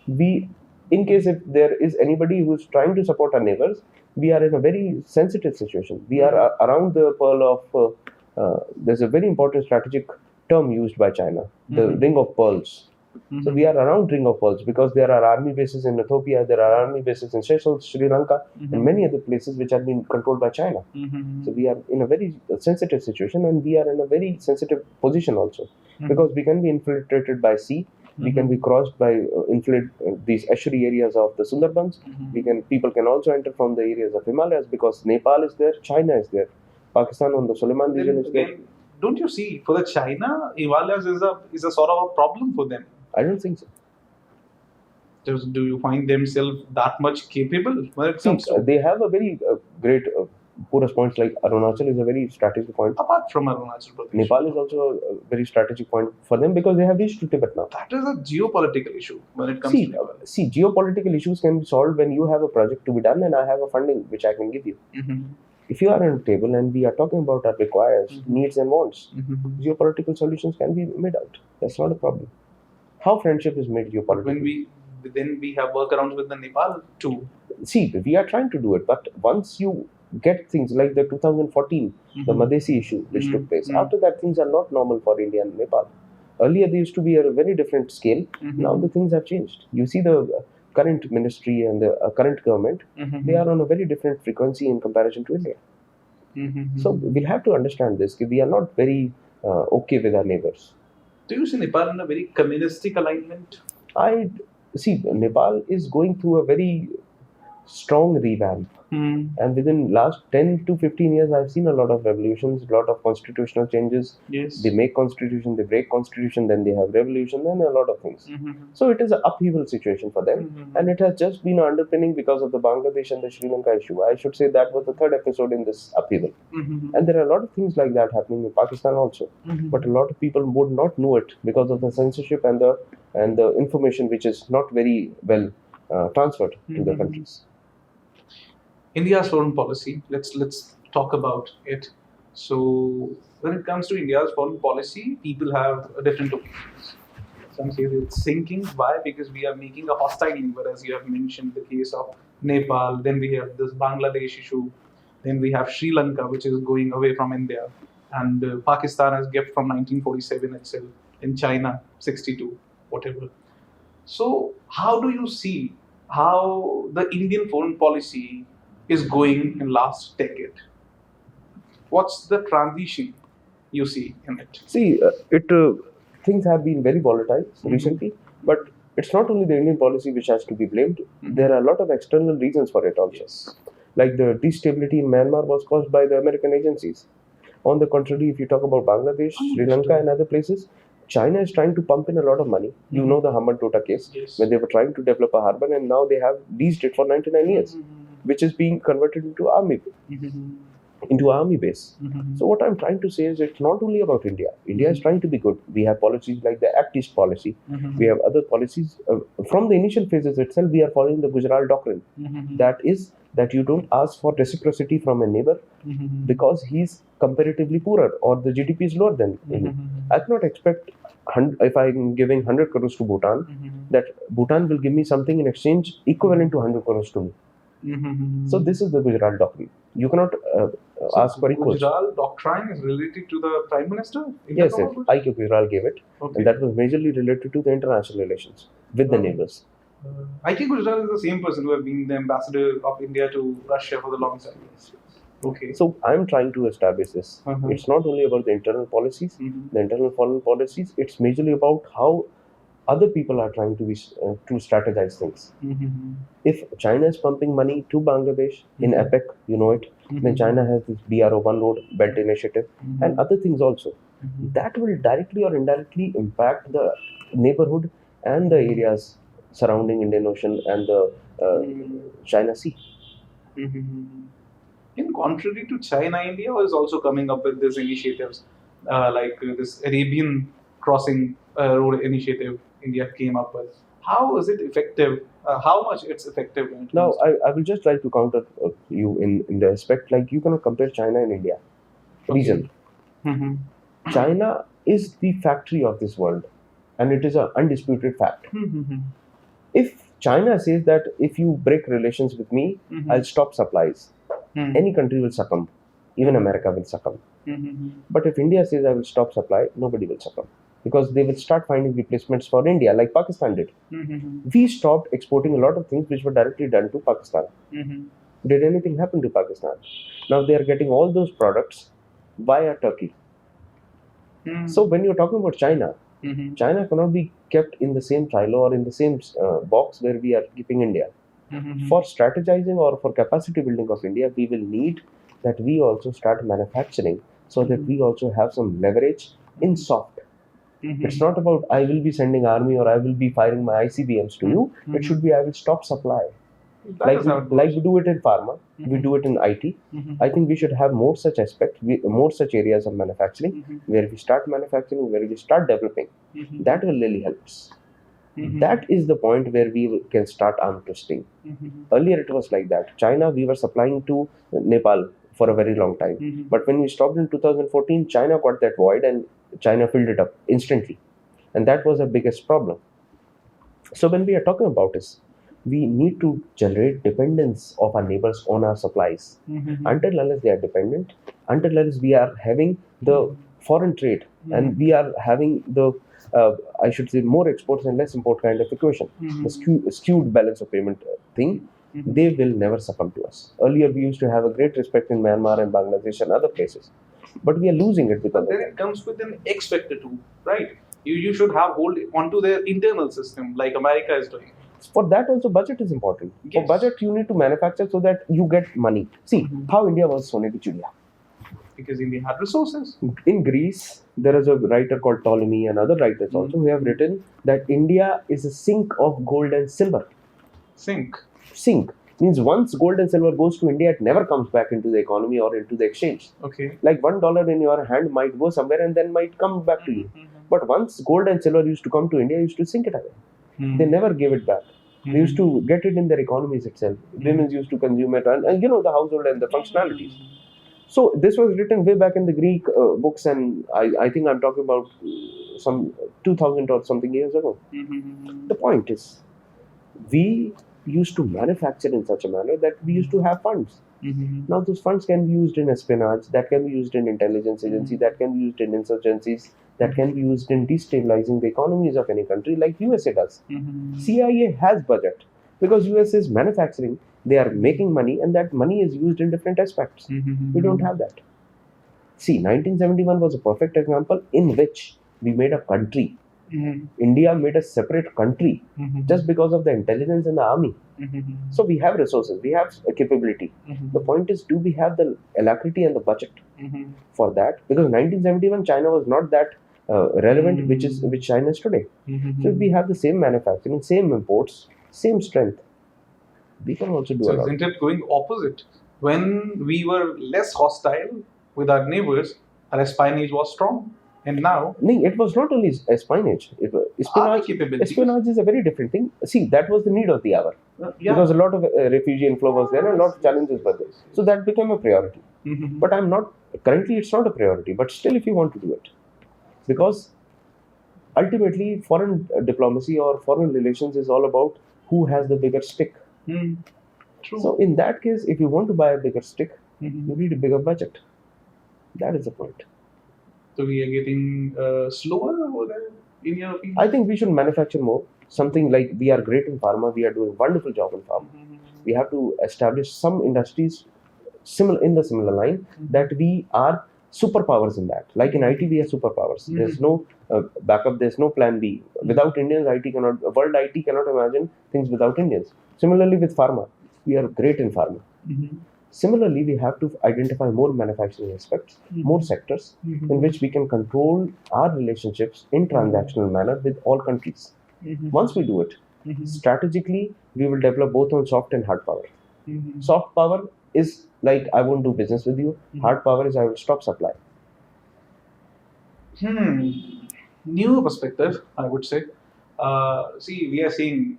we, in case if there is anybody who is trying to support our neighbors, we are in a very sensitive situation. We are around the pearl of. There's a very important strategic term used by China, the ring of pearls. So we are around ring of pearls because there are army bases in Ethiopia, there are army bases in Seychelles, Sri Lanka, and many other places which have been controlled by China. So we are in a very sensitive situation, and we are in a very sensitive position also because we can be infiltrated by sea. We can be crossed by these estuary areas of the Sundarbans. People can also enter from the areas of Himalayas because Nepal is there, China is there, Pakistan on the Suleiman region is there. Don't you see, for the China, Himalayas is a sort of a problem for them. I don't think so. Do you find themselves that much capable when it comes to? They have a very great porous points, like Arunachal is a very strategic point. Apart from Arunachal Pradesh, Nepal is also a very strategic point for them because they have reached to Tibet now. That is a geopolitical issue when it comes to Nepal. See, geopolitical issues can be solved when you have a project to be done and I have a funding which I can give you. If you are on a table and we are talking about our requires, needs and wants, geopolitical solutions can be made out. That's not a problem. How friendship is made geopolitical? Then we have workarounds with the Nepal too. See, we are trying to do it, but once you get things like the 2014, the Madhesi issue which took place, after that things are not normal for India and Nepal. Earlier they used to be a very different scale. Now the things have changed. You see the current ministry and the current government, they are on a very different frequency in comparison to India. So we'll have to understand this. We are not very okay with our neighbors. Do you see Nepal in a very communistic alignment? I see Nepal is going through a very strong revamp. And within last 10 to 15 years, I've seen a lot of revolutions, a lot of constitutional changes. Yes. They make constitution, they break constitution, then they have revolution, then a lot of things. So it is an upheaval situation for them. And it has just been underpinning because of the Bangladesh and the Sri Lanka issue. I should say that was the third episode in this upheaval. And there are a lot of things like that happening in Pakistan also. But a lot of people would not know it because of the censorship and the information which is not very well transferred to the countries. India's foreign policy. Let's talk about it. So when it comes to India's foreign policy, people have different opinions. Some say it's sinking. Why? Because we are making a hostile neighbor, as you have mentioned, the case of Nepal. Then we have this Bangladesh issue. Then we have Sri Lanka, which is going away from India, and Pakistan has gift from 1947 itself. In China, 62, whatever. So how do you see how the Indian foreign policy is going in last decade? What's the transition you see in it? See, things have been very volatile recently, but it's not only the Indian policy which has to be blamed. There are a lot of external reasons for it also. Yes. Like the instability in Myanmar was caused by the American agencies. On the contrary, if you talk about Bangladesh, Sri Lanka and other places, China is trying to pump in a lot of money. You know the Hambantota case, when they were trying to develop a harbor and now they have leased it for 99 years. Which is being converted into army. into army base. So what I'm trying to say is it's not only about India. India is trying to be good. We have policies like the Act East policy. We have other policies. From the initial phases itself, we are following the Gujarat doctrine. That is that you don't ask for reciprocity from a neighbor because he's comparatively poorer or the GDP is lower than you. I cannot expect if I'm giving 100 crores to Bhutan, that Bhutan will give me something in exchange equivalent to 100 crores to me. So this is the Gujarat doctrine. You cannot ask for equals. Gujarat doctrine is related to the Prime Minister? Yes, I.Q. Gujral gave it. Okay. And that was majorly related to the international relations with the neighbors. I.Q. Gujral is the same person who has been the ambassador of India to Russia for the long time. Okay. So I'm trying to establish this. It's not only about the internal policies, the internal foreign policies. It's majorly about how other people are trying to to strategize things. If China is pumping money to Bangladesh in APEC, you know it, then China has this BRO One Road Belt Initiative and other things also. That will directly or indirectly impact the neighborhood and the areas surrounding Indian Ocean and the China Sea. In contrary to China, India is also coming up with these initiatives, like this Arabian crossing road initiative India came up with. How is it effective? How much it's effective? Now, I will just try to counter you in the aspect like you cannot compare China and India. Reason. China is the factory of this world, and it is an undisputed fact. If China says that if you break relations with me, I'll stop supplies, any country will succumb. Even America will succumb. But if India says I will stop supply, nobody will succumb. Because they will start finding replacements for India, like Pakistan did. We stopped exporting a lot of things which were directly done to Pakistan. Did anything happen to Pakistan? Now they are getting all those products via Turkey. So when you're talking about China, China cannot be kept in the same silo or in the same box where we are keeping India. For strategizing or for capacity building of India, we will need that we also start manufacturing so that we also have some leverage in soft. It's not about I will be sending army or I will be firing my ICBMs to you. It should be I will stop supply. Like we do it in pharma, we do it in IT. I think we should have more such aspects, more such areas of manufacturing where we start manufacturing, where we start developing. That will really help us. That is the point where we can start arm twisting. Earlier it was like that. China, we were supplying to Nepal for a very long time. But when we stopped in 2014, China got that void and China filled it up instantly. And that was the biggest problem. So when we are talking about this, we need to generate dependence of our neighbors on our supplies. Until unless they are dependent, until unless we are having the foreign trade and we are having the I should say more exports and less import kind of equation, the skewed balance of payment thing, they will never succumb to us. Earlier we used to have a great respect in Myanmar and Bangladesh and other places, but we are losing it because then it comes with an X factor too, right? You should have hold onto their internal system like America is doing. For that also budget is important. Yes. For budget you need to manufacture so that you get money. See how India was Sone ki Chidiya. Because India had resources. In Greece, there is a writer called Ptolemy and other writers also who have written that India is a sink of gold and silver. Sink Means once gold and silver goes to India, it never comes back into the economy or into the exchange. Okay. Like $1 in your hand might go somewhere and then might come back to you. But once gold and silver used to come to India, used to sink it away. They never gave it back. They used to get it in their economies itself. Women used to consume it and you know the household and the functionalities. So this was written way back in the Greek books, and I think I'm talking about some 2000 or something years ago. The point is, we used to manufacture in such a manner that we used to have funds. Now those funds can be used in espionage, that can be used in intelligence agency, that can be used in insurgencies, that can be used in destabilizing the economies of any country like USA does. CIA has budget because US is manufacturing, they are making money and that money is used in different aspects. We don't have that. See, 1971 was a perfect example in which we made a country. India made a separate country just because of the intelligence and the army. So we have resources, we have a capability. The point is, do we have the alacrity and the budget for that? Because 1971 China was not that relevant, which China is today. So if we have the same manufacturing, same imports, same strength, we can also do a lot. So isn't it going opposite? When we were less hostile with our neighbors, our espionage was strong. And now, No, it was not only espionage. army capabilities. Espionage is a very different thing. See, that was the need of the hour. Yeah. Because a lot of refugee inflow was there and a lot of challenges were there. So that became a priority. But currently it's not a priority, but still if you want to do it. Because ultimately foreign diplomacy or foreign relations is all about who has the bigger stick. True. So in that case, if you want to buy a bigger stick, you need a bigger budget. That is the point. So we are getting slower over there, in your opinion? I think we should manufacture more. Something like we are great in pharma, we are doing a wonderful job in pharma. We have to establish some industries in the similar line that we are superpowers in that. Like in IT, we are superpowers. There's no backup, there's no plan B. Without Indians, world IT cannot imagine things without Indians. Similarly with pharma, we are great in pharma. Similarly, we have to identify more manufacturing aspects, more sectors in which we can control our relationships in transactional manner with all countries. Once we do it, strategically, we will develop both on soft and hard power. Soft power is like, I won't do business with you. Hard power is, I will stop supply. New perspective, I would say. See, we are seeing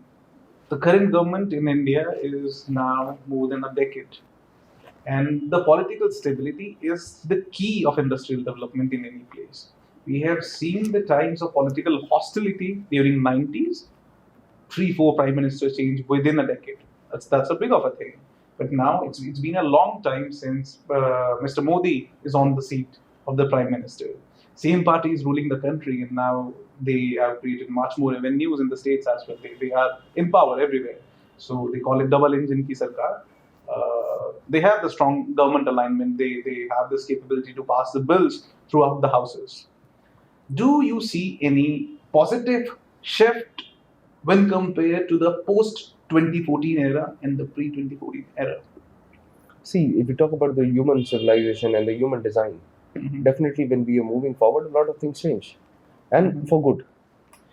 the current government in India is now more than a decade. And the political stability is the key of industrial development in any place. We have seen the times of political hostility during 90s, 3-4 prime ministers change within a decade. That's a big of a thing. But now it's been a long time since Mr. Modi is on the seat of the prime minister. Same party is ruling the country, and now they have created much more revenues in the states as well. They are in power everywhere. So they call it double engine ki sarkar. They have the strong government alignment. They have this capability to pass the bills throughout the houses. Do you see any positive shift when compared to the post 2014 era and the pre 2014 era? See, if you talk about the human civilization and the human design, definitely when we are moving forward, a lot of things change, and for good.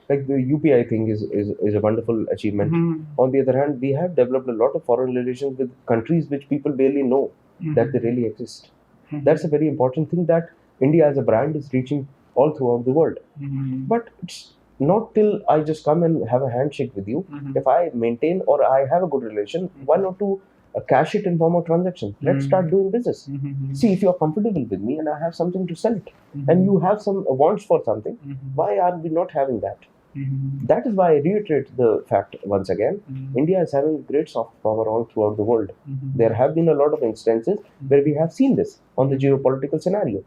Like the UPI thing is a wonderful achievement. On the other hand, we have developed a lot of foreign relations with countries which people barely know that they really exist. That's a very important thing, that India as a brand is reaching all throughout the world. But it's not till I just come and have a handshake with you. If I maintain or I have a good relation, why not to cash it in form of transaction? Let's start doing business. See, if you're comfortable with me and I have something to sell it, and you have some wants for something, why are we not having that? That is why I reiterate the fact once again, India is having great soft power all throughout the world. There have been a lot of instances where we have seen this on the geopolitical scenario.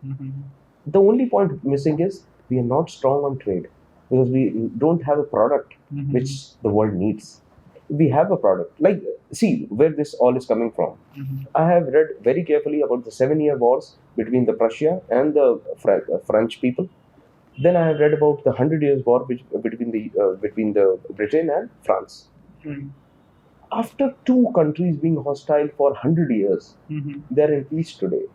The only point missing is we are not strong on trade, because we don't have a product which the world needs. We have a product. Like, see where this all is coming from. I have read very carefully about the 7-year wars between the Prussia and the French people. Then I have read about the 100 Years War between the Britain and France. After two countries being hostile for 100 years, they are in peace today.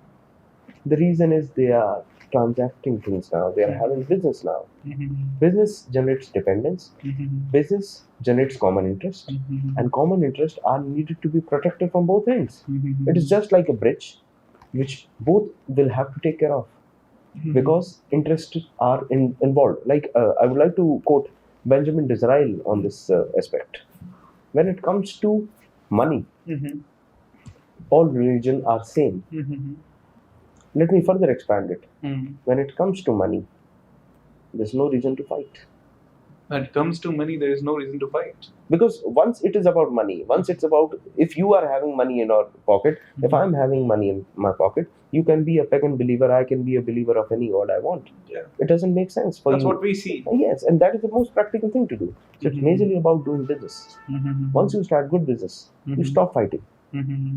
The reason is they are transacting things now. They are having business now. Business generates dependence. Business generates common interest, and common interest are needed to be protected from both ends. It is just like a bridge, which both will have to take care of. Because interests are involved. Like I would like to quote Benjamin Disraeli on this aspect. When it comes to money, all religions are same. Let me further expand it. When it comes to money, there's no reason to fight. When it comes to money, there is no reason to fight. Because once it is about money, once it's about, if you are having money in your pocket, if I'm having money in my pocket, you can be a pagan believer, I can be a believer of any god I want. Yeah. It doesn't make sense for That's you. what we see. Yes, and that is the most practical thing to do. So it's majorly about doing business. Once you start good business, you stop fighting.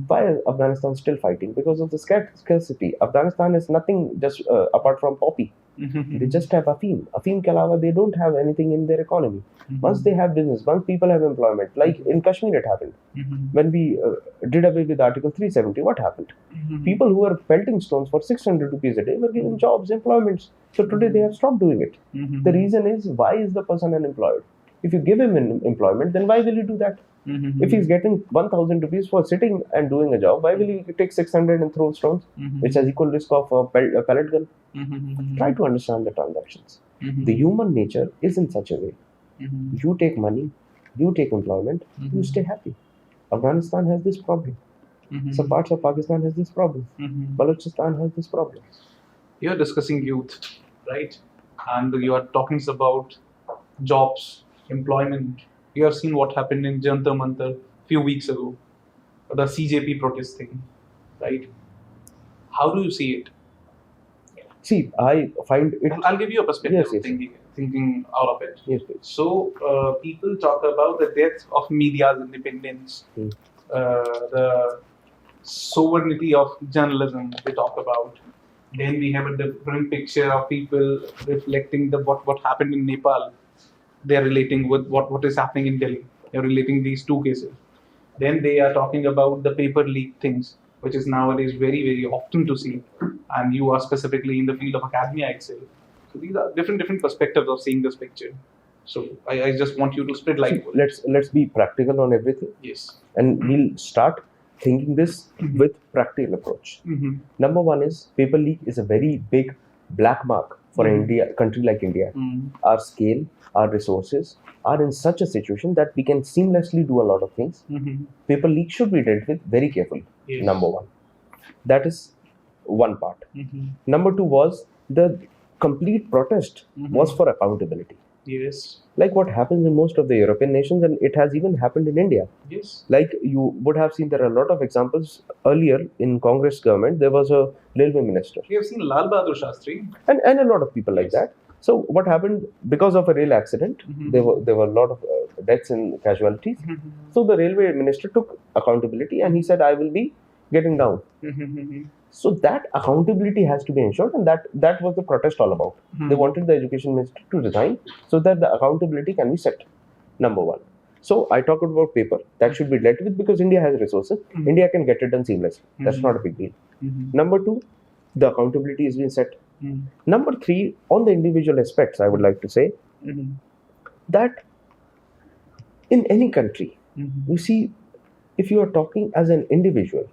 Why is Afghanistan still fighting? Because of the scarcity. Afghanistan is nothing just apart from poppy. They just have Afim. Afim ke alawa, they don't have anything in their economy. Once they have business, once people have employment, like in Kashmir it happened. When we did away with Article 370, what happened? People who were pelting stones for 600 rupees a day were given jobs, employments. So today they have stopped doing it. The reason is, why is the person unemployed? If you give him employment, then why will he do that? If he's getting 1,000 rupees for sitting and doing a job, why will he take 600 and throw stones, which has equal risk of a pellet gun? Try to understand the transactions. The human nature is in such a way. You take money, you take employment, you stay happy. Afghanistan has this problem. Some parts of Pakistan has this problem. Balochistan has this problem. You are discussing youth, right? And you are talking about jobs, employment. You have seen what happened in Jantar Mantar a few weeks ago, the CJP protest thing, right? How do you see it? See, I find it. I'll give you a perspective Yes. thinking out of it. Yes, please. So people talk about the death of media's independence, the sovereignty of journalism. They talk about. Then we have a different picture of people reflecting what happened in Nepal. They are relating with what is happening in Delhi. They are relating these two cases. Then they are talking about the paper leak things, which is nowadays very, very often to see. And you are specifically in the field of academia itself. So these are different perspectives of seeing this picture. So I just want you to spread light. Let's be practical on everything. Yes. And we'll start thinking this with practical approach. Number one is paper leak is a very big black mark for India, country like India. Our scale, our resources are in such a situation that we can seamlessly do a lot of things. Paper leak should be dealt with very carefully. Yes. Number one. That is one part. Number two was the complete protest was for accountability. Yes. Like what happens in most of the European nations, and it has even happened in India. Yes. Like you would have seen, there are a lot of examples. Earlier in Congress government, there was a railway minister. We have seen Lal Bahadur Shastri. And a lot of people like that. So what happened, because of a rail accident, there were a lot of deaths and casualties. So the railway minister took accountability and he said, I will be getting down. So that accountability has to be ensured, and that was the protest all about. They wanted the education minister to resign so that the accountability can be set. Number one. So I talked about paper. That should be dealt with because India has resources. India can get it done seamlessly. That's not a big deal. Number two, the accountability is being set. Number three, on the individual aspects, I would like to say that in any country, you see, if you are talking as an individual,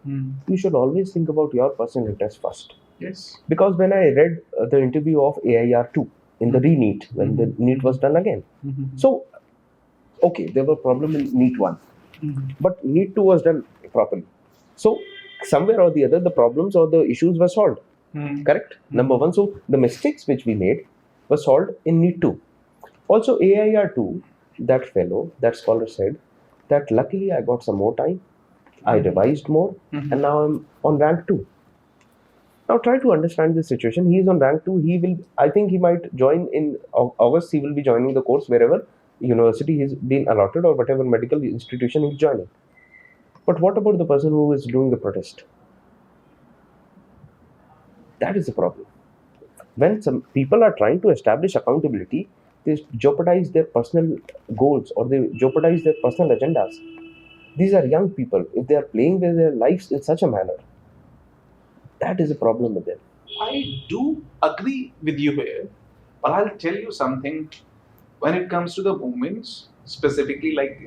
you should always think about your personal interest first. Yes. Because when I read the interview of AIR2 in the re-NEET, when the NEET was done again, so, okay, there were problems in NEET 1, but NEET 2 was done properly. So, somewhere or the other, the problems or the issues were solved. Correct? Number one, so the mistakes which we made were solved in NEET 2. Also, AIR2, that fellow, that scholar said, that luckily I got some more time, I revised more, and now I'm on rank 2. Now try to understand this situation. He is on rank 2. I think he might join in August. He will be joining the course wherever university he's been allotted or whatever medical institution he's joining. But what about the person who is doing the protest? That is the problem. When some people are trying to establish accountability, they jeopardize their personal goals or they jeopardize their personal agendas. These are young people. If they are playing with their lives in such a manner, that is a problem with them. I do agree with you here, but I'll tell you something. When it comes to the movements, specifically like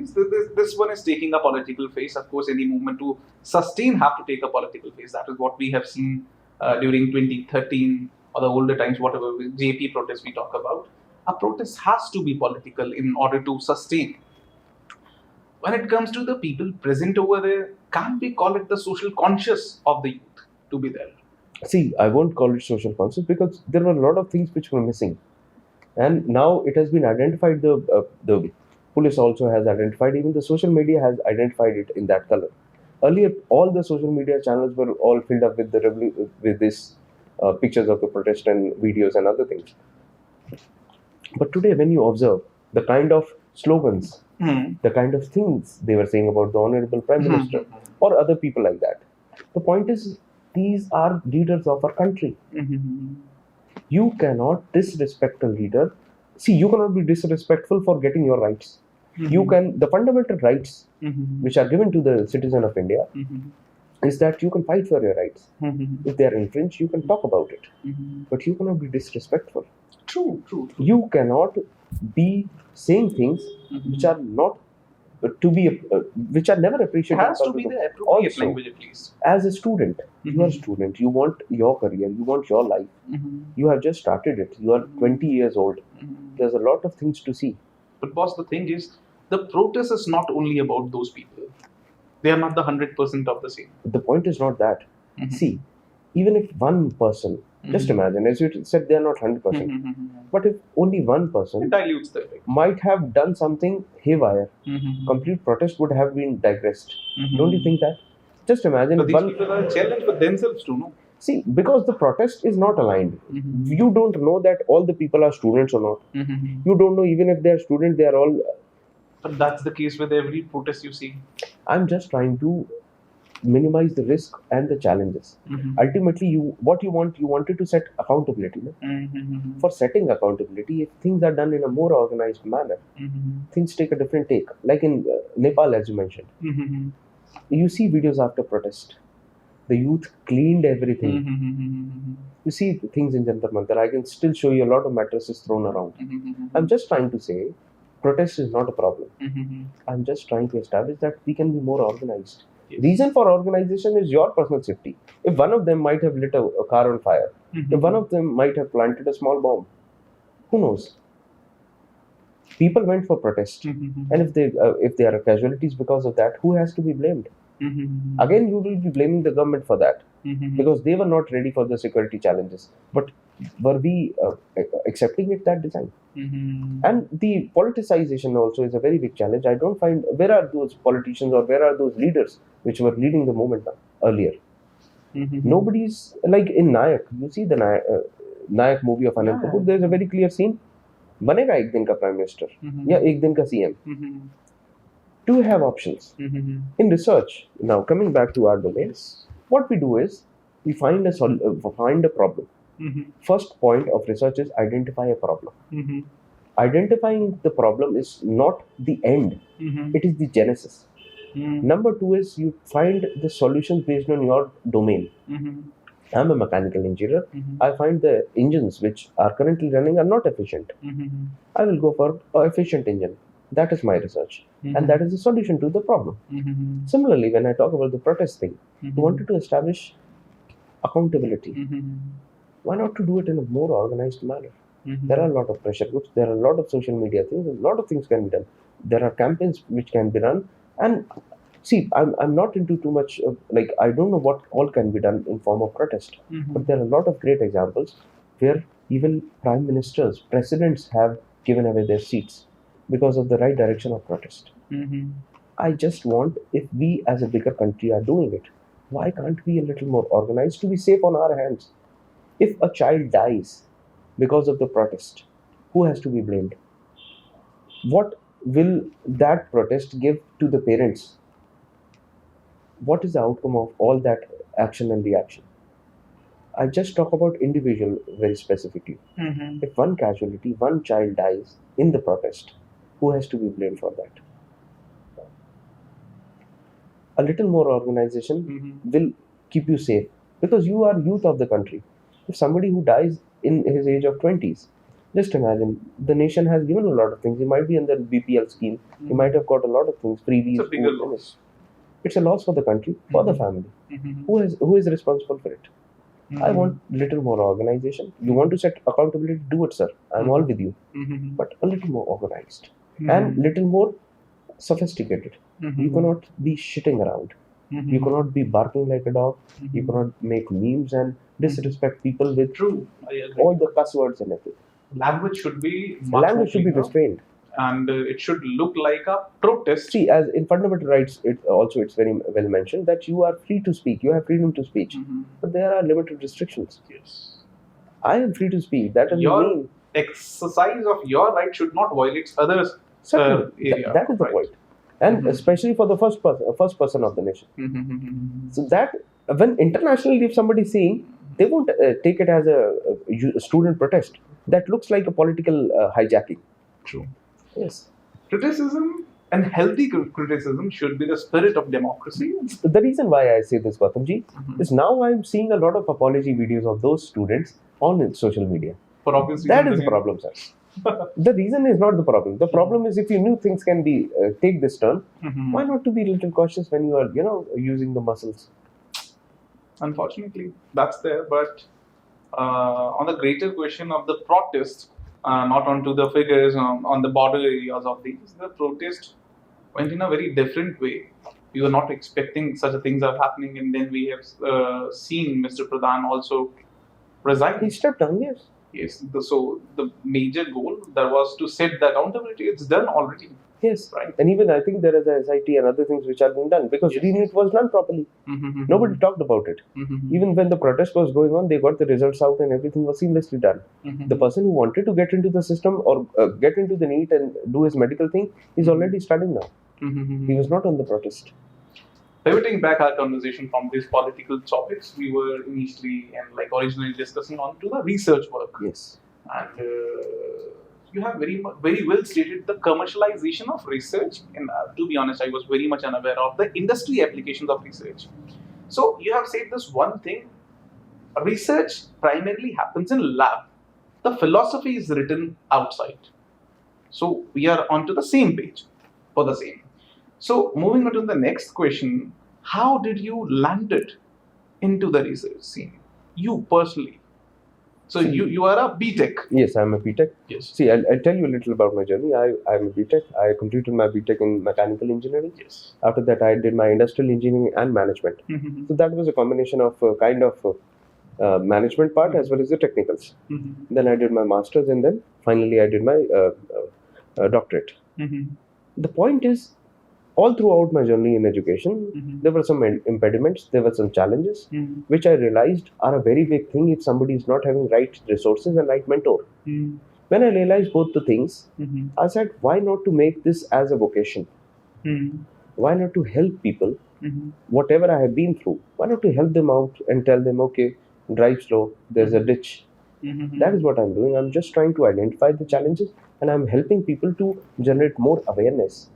this one is taking a political phase. Of course, any movement to sustain have to take a political phase. That is what we have seen during 2013 or the older times, whatever JP protests we talk about. A protest has to be political in order to sustain. When it comes to the people present over there, can't we call it the social conscious of the youth to be there? See, I won't call it social conscious because there were a lot of things which were missing. And now it has been identified, the police also has identified, even the social media has identified it in that color. Earlier, all the social media channels were all filled up with this pictures of the protest and videos and other things. But today, when you observe the kind of slogans, the kind of things they were saying about the Honorable Prime Minister or other people like that, the point is, these are leaders of our country. You cannot disrespect a leader. See, you cannot be disrespectful for getting your rights. The fundamental rights which are given to the citizen of India is that you can fight for your rights. If they are infringed, you can talk about it. But you cannot be disrespectful. True. You cannot be saying things which are not which are never It appreciated. has to be the appropriate Also, language at least. as a student, you are a student, you want your career, you want your life, you have just started it, you are 20 years old, there's a lot of things to see. But boss, the thing is, the protest is not only about those people. They are not the 100% of the same. The point is not that. See, even if one person, just imagine, as you said, they are not 100%, but if only one person It dilutes the effect. might have done something haywire, complete protest would have been digressed. Don't you think that? Just imagine But these one. people are challenged with themselves too, no? See, because the protest is not aligned. You don't know that all the people are students or not. You don't know even if they are students, they are all. But that's the case with every protest you see. I'm just trying to minimize the risk and the challenges. Ultimately, you wanted to set accountability. No? For setting accountability, if things are done in a more organized manner, things take a different take. Like in Nepal, as you mentioned, you see videos after protest. The youth cleaned everything. You see things in Jantar Mantar. I can still show you a lot of mattresses thrown around. I'm just trying to say, protest is not a problem. I'm just trying to establish that we can be more organized. Yes. Reason for organization is your personal safety. If one of them might have lit a car on fire, if one of them might have planted a small bomb, who knows? People went for protest, and if they are casualties because of that, who has to be blamed? Again, you will be blaming the government for that because they were not ready for the security challenges. But were we accepting it that design? And the politicization also is a very big challenge. I don't find where are those politicians or where are those leaders which were leading the movement earlier. Nobody's like in Nayak. You see the Nayak movie of Anand Kapoor. There's a very clear scene. बनेगा एक दिन का prime minister या एक दिन का CM. Do have options in research. Now coming back to our domain, what we do is we find a problem. First point of research is identify a problem. Identifying the problem is not the end; it is the genesis. Number two is you find the solutions based on your domain. I'm a mechanical engineer. I find the engines which are currently running are not efficient. I will go for an efficient engine. That is my research. And that is the solution to the problem. Similarly, when I talk about the protest thing, we wanted to establish accountability. Why not to do it in a more organized manner? There are a lot of pressure groups. There are a lot of social media things. A lot of things can be done. There are campaigns which can be run. And see, I'm not into too much like I don't know what all can be done in form of protest, but there are a lot of great examples where even prime ministers, presidents have given away their seats because of the right direction of protest. I just want, if we as a bigger country are doing it, why can't we a little more organized to be safe on our hands? If a child dies because of the protest, who has to be blamed? What will that protest give to the parents? What is the outcome of all that action and reaction? I just talk about individual very specifically. If one casualty, one child dies in the protest, who has to be blamed for that? A little more organization will keep you safe because you are youth of the country. If somebody who dies in his age of 20s, just imagine, the nation has given a lot of things. He might be under BPL scheme. He might have got a lot of things, freebies. It's a bigger loss. It's a loss for the country, for the family. Who is responsible for it? I want little more organization. You want to set accountability, do it, sir. I'm all with you. But a little more organized and little more sophisticated. You cannot be shitting around. You cannot be barking like a dog. You cannot make memes and disrespect people with all the cuss words and everything. Language should be restrained. And it should look like a protest. See, as in fundamental rights, it's very well mentioned that you are free to speak. You have freedom to speech, but there are limited restrictions. Yes. I am free to speak. That doesn't mean exercise of your right should not violate others' area. That is the point, and especially for the first person of the nation. So that when internationally, if somebody is saying, they won't take it as a student protest. That looks like a political hijacking. True. Yes. Criticism and healthy criticism should be the spirit of democracy. The reason why I say this, Gautamji, is now I'm seeing a lot of apology videos of those students on social media. For obvious That reasons, is the problem, sir. The reason is not the problem. The problem is if you knew things can be take this turn, why not to be a little cautious when you are, using the muscles? Unfortunately, that's there. But on the greater question of the protest, not onto the figures on the border areas of these, the protest went in a very different way. We were not expecting such a things are happening, and then we have seen Mr. Pradhan also resign. He stepped down, yes. Yes. So the major goal that was to set the accountability. It's done already. Yes. Right. And even I think there is a SIT and other things which are being done because RENEET was done properly. Nobody talked about it. Even when the protest was going on, they got the results out and everything was seamlessly done. The person who wanted to get into the system or get into the NEET and do his medical thing is already studying now. He was not on the protest. Pivoting back our conversation from these political topics, we were initially and originally discussing on to the research work. Yes. And you have very well stated the commercialization of research. And to be honest, I was very much unaware of the industry applications of research. So you have said this one thing: research primarily happens in lab. The philosophy is written outside. So we are onto the same page for the same. So moving on to the next question, how did you landed into the research scene? You personally. So you are a BTech. Yes, I'm a BTech. Yes. See, I'll tell you a little about my journey. I'm a BTech. I completed my BTech in mechanical engineering. Yes. After that, I did my industrial engineering and management. So that was a combination of kind of management part as well as the technicals. Then I did my master's and then finally I did my doctorate. The point is, all throughout my journey in education, there were some impediments, there were some challenges, which I realized are a very big thing if somebody is not having right resources and right mentor. When I realized both the things, I said, why not to make this as a vocation? Why not to help people, whatever I have been through, why not to help them out and tell them, okay, drive slow, there's a ditch. That is what I'm doing. I'm just trying to identify the challenges and I'm helping people to generate more awareness.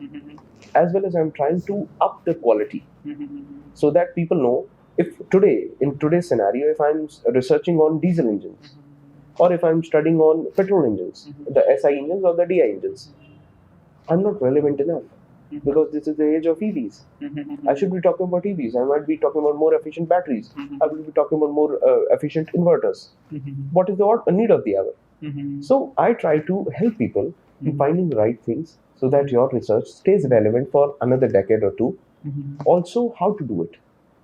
As well as I'm trying to up the quality so that people know if in today's scenario, if I'm researching on diesel engines or if I'm studying on petrol engines, the SI engines or the DI engines, I'm not relevant enough because this is the age of EVs. I should be talking about EVs. I might be talking about more efficient batteries. I will be talking about more efficient inverters. What is the need of the hour? So I try to help people in finding the right things so that your research stays relevant for another decade or two. Also, how to do it.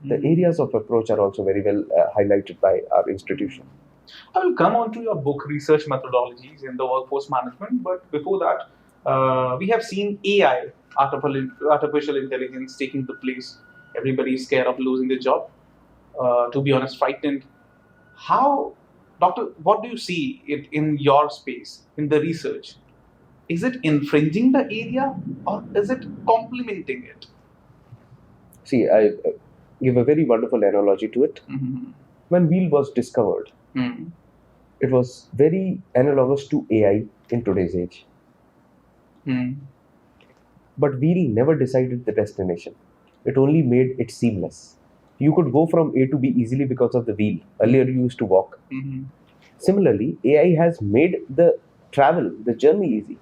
The areas of approach are also very well highlighted by our institution. I will come on to your book, Research Methodologies in the Workforce Management, but before that, we have seen AI, artificial intelligence, taking the place. Everybody is scared of losing their job. To be honest, frightened. How, Doctor, what do you see it in your space, in the research? Is it infringing the area or is it complementing it? See, I give a very wonderful analogy to it. When wheel was discovered, it was very analogous to AI in today's age. But wheel never decided the destination. It only made it seamless. You could go from A to B easily because of the wheel. Earlier you used to walk. Similarly, AI has made the travel, the journey easy,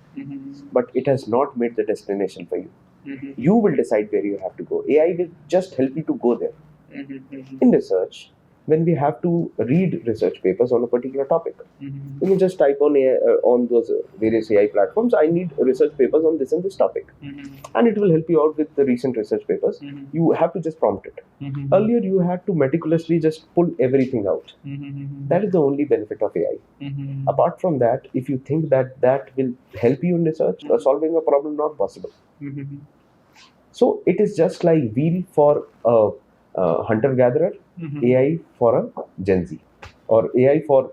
but it has not made the destination for you. You will decide where you have to go. AI will just help you to go there. In research, when we have to read research papers on a particular topic, you can just type on AI, on those various AI platforms, I need research papers on this and this topic. And it will help you out with the recent research papers. You have to just prompt it. Earlier, you had to meticulously just pull everything out. That is the only benefit of AI. Apart from that, if you think that that will help you in research, solving a problem, not possible. So it is just like wheel for a hunter-gatherer, AI for a Gen Z, or AI for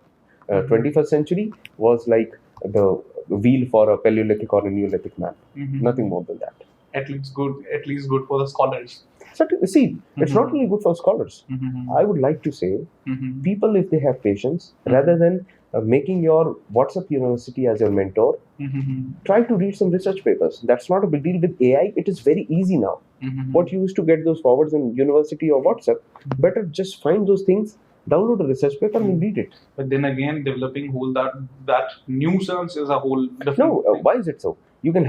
21st century was like the wheel for a Paleolithic or a Neolithic man. Nothing more than that. At least good for the scholars. So see, it's not only good for scholars. I would like to say, people, if they have patience, rather than making your WhatsApp university as your mentor, try to read some research papers. That's not a big deal. With AI, it is very easy now. What you used to get those forwards in university or WhatsApp, better just find those things Download a research paper and read it. But then again, developing whole that nuisance is a whole different No, thing. why is it so? You can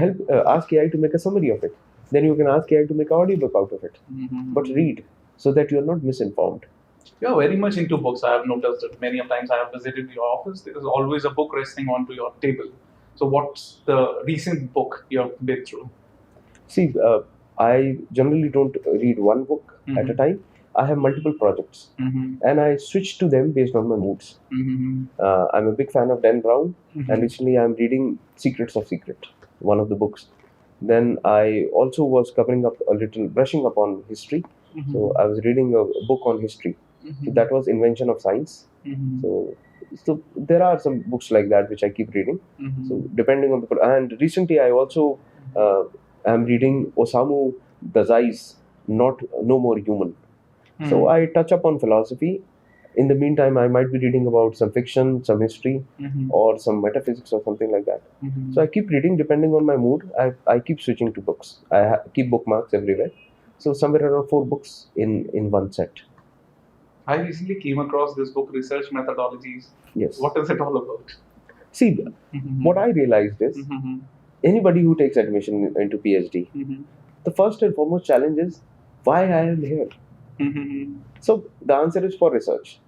ask AI to make a summary of it. Then you can ask AI to make an audiobook out of it. But read so that you are not misinformed. You're very much into books. I have noticed it many times. I have visited your office. There is always a book resting onto your table. So, what's the recent book you've been through? See, I generally don't read one book at a time. I have multiple projects, and I switch to them based on my moods. I'm a big fan of Dan Brown, and recently I'm reading Secrets of Secret, one of the books. Then I also was covering up a little, brushing up on history. So I was reading a book on history. So that was Invention of Science. So there are some books like that which I keep reading. So depending on the and recently I also am reading Osamu Dazai's No More Human. So I touch up on philosophy. In the meantime, I might be reading about some fiction, some history, or some metaphysics or something like that. So I keep reading depending on my mood. I keep switching to books. I keep bookmarks everywhere. So somewhere around 4 books in one set. I recently came across this book, Research Methodologies. Yes. What is it all about? See, what I realized is anybody who takes admission into PhD, the first and foremost challenge is why I am here. So the answer is for research.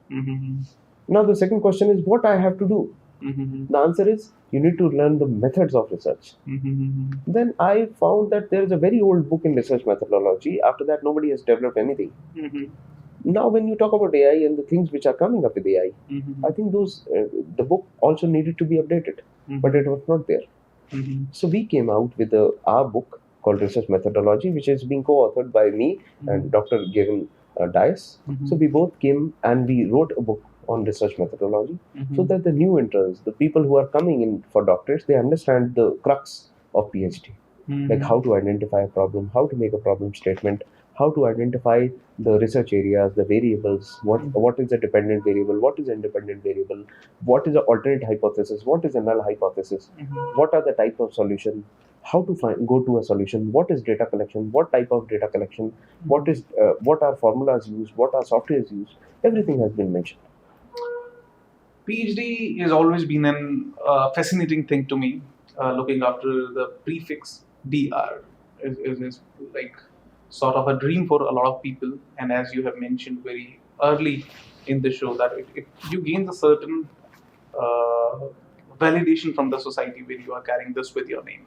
Now the second question is what I have to do. The answer is you need to learn the methods of research. Then I found that there is a very old book in research methodology. After that, nobody has developed anything. Now, when you talk about AI and the things which are coming up with AI, I think those the book also needed to be updated, but it was not there. So we came out with our book called Research Methodology, which is being co-authored by me and Dr. Gavin Dias. So we both came and we wrote a book on research methodology so that the new interns, the people who are coming in for doctorates, they understand the crux of PhD. Like how to identify a problem, how to make a problem statement, how to identify the research areas, the variables, what is a dependent variable, what is an independent variable, what is an alternate hypothesis, what is a null hypothesis, what are the types of solution, how to go to a solution, what is data collection, what type of data collection, what are formulas used, what are softwares used, everything has been mentioned. PhD has always been a fascinating thing to me. Looking after the prefix DR is like sort of a dream for a lot of people. And as you have mentioned very early in the show, that you gain a certain validation from the society when you are carrying this with your name.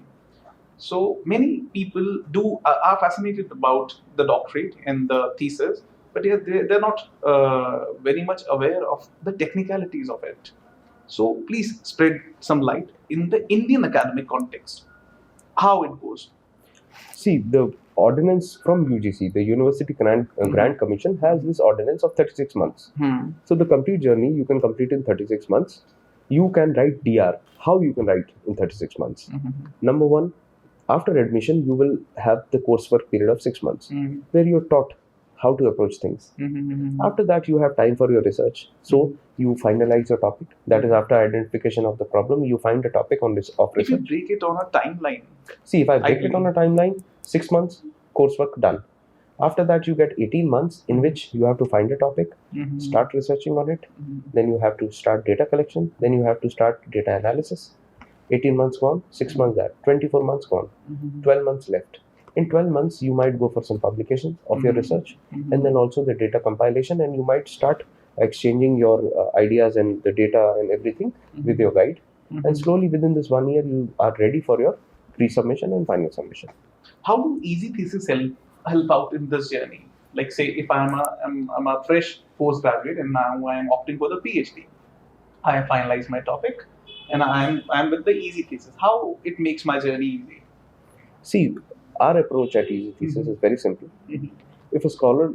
So many people are fascinated about the doctorate and the thesis, but they're not very much aware of the technicalities of it. So please spread some light in the Indian academic context, how it goes. See, the ordinance from UGC, the University Grant Commission, has this ordinance of 36 months. So the complete journey you can complete in 36 months. You can write DR. How you can write in 36 months? Number one, after admission, you will have the coursework period of 6 months, where you're taught how to approach things. After that, you have time for your research. So you finalize your topic. That is, after identification of the problem, you find a topic of research. If you break it on a timeline. See, if I break it on a timeline, 6 months, coursework done. After that, you get 18 months in which you have to find a topic, start researching on it. Then you have to start data collection. Then you have to start data analysis. 18 months gone, 6 months there, 24 months gone, 12 months left. In 12 months, you might go for some publication of your research and then also the data compilation, and you might start exchanging your ideas and the data and everything with your guide. And slowly within this 1 year, you are ready for your pre-submission and final submission. How do EzzyThesis help out in this journey? Like say if I'm a fresh postgraduate and now I'm opting for the PhD. I have finalized my topic and I'm with the EzzyThesis. How it makes my journey easy? See, our approach at EzzyThesis is very simple. If a scholar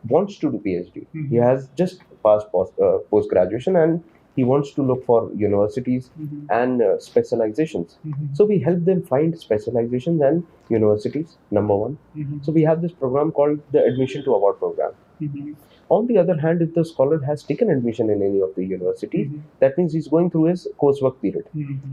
wants to do PhD, he has just passed post-graduation and he wants to look for universities and specializations. So we help them find specializations and universities, number one. So we have this program called the Admission to Award program. On the other hand, if the scholar has taken admission in any of the universities, that means he's going through his coursework period.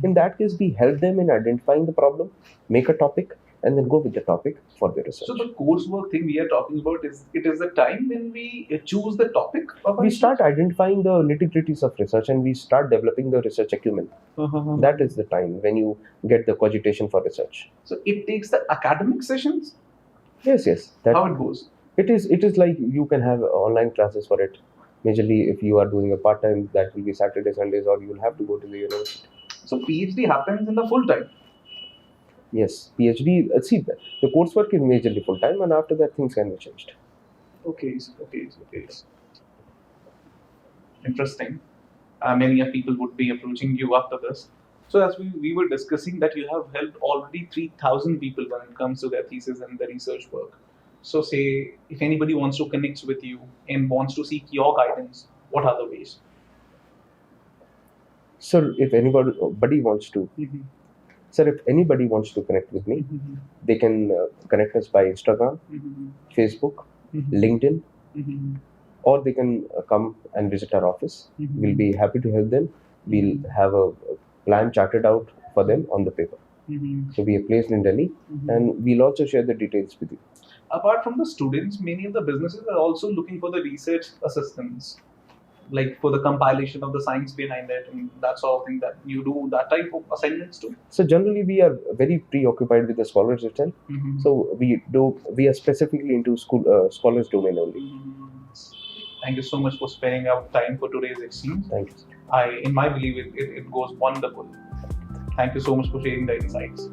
In that case, we help them in identifying the problem, make a topic, and then go with the topic for the research. So the coursework thing we are talking about is the time when we choose the topic of our We research? start identifying the nitty-gritties of research and we start developing the research acumen. That is the time when you get the cogitation for research. So it takes the academic sessions? Yes. That How it goes? it is like you can have online classes for it. Majorly, if you are doing a part-time, that will be Saturday, Sundays, or you will have to go to the university. So PhD happens in the full time? Yes, PhD, see, the coursework is majorly full-time, and after that, things can be changed. Okay. Interesting. Many of people would be approaching you after this. So as we were discussing that you have helped already 3,000 people when it comes to their thesis and the research work. So say if anybody wants to connect with you and wants to seek your guidance, what are the ways? Sir, if anybody wants to, connect with me, they can connect us by Instagram, Facebook, LinkedIn, or they can come and visit our office. We'll be happy to help them. We'll have a plan charted out for them on the paper. So we are placed in Delhi, and we'll also share the details with you. Apart from the students, many of the businesses are also looking for the research assistants, like for the compilation of the science behind it and that sort of thing. That you do that type of assignments too? So generally, we are very preoccupied with the scholars itself. So we are specifically into scholars domain only. Thank you so much for sparing out time for today's exchange. Thank you. In my belief, it goes wonderful. Thank you so much for sharing the insights.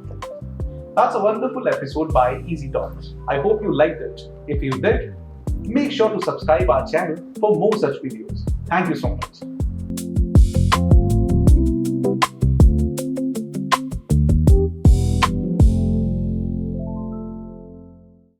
That's a wonderful episode by EzzyTalks. I hope you liked it. If you did, make sure to subscribe our channel for more such videos. Thank you so much.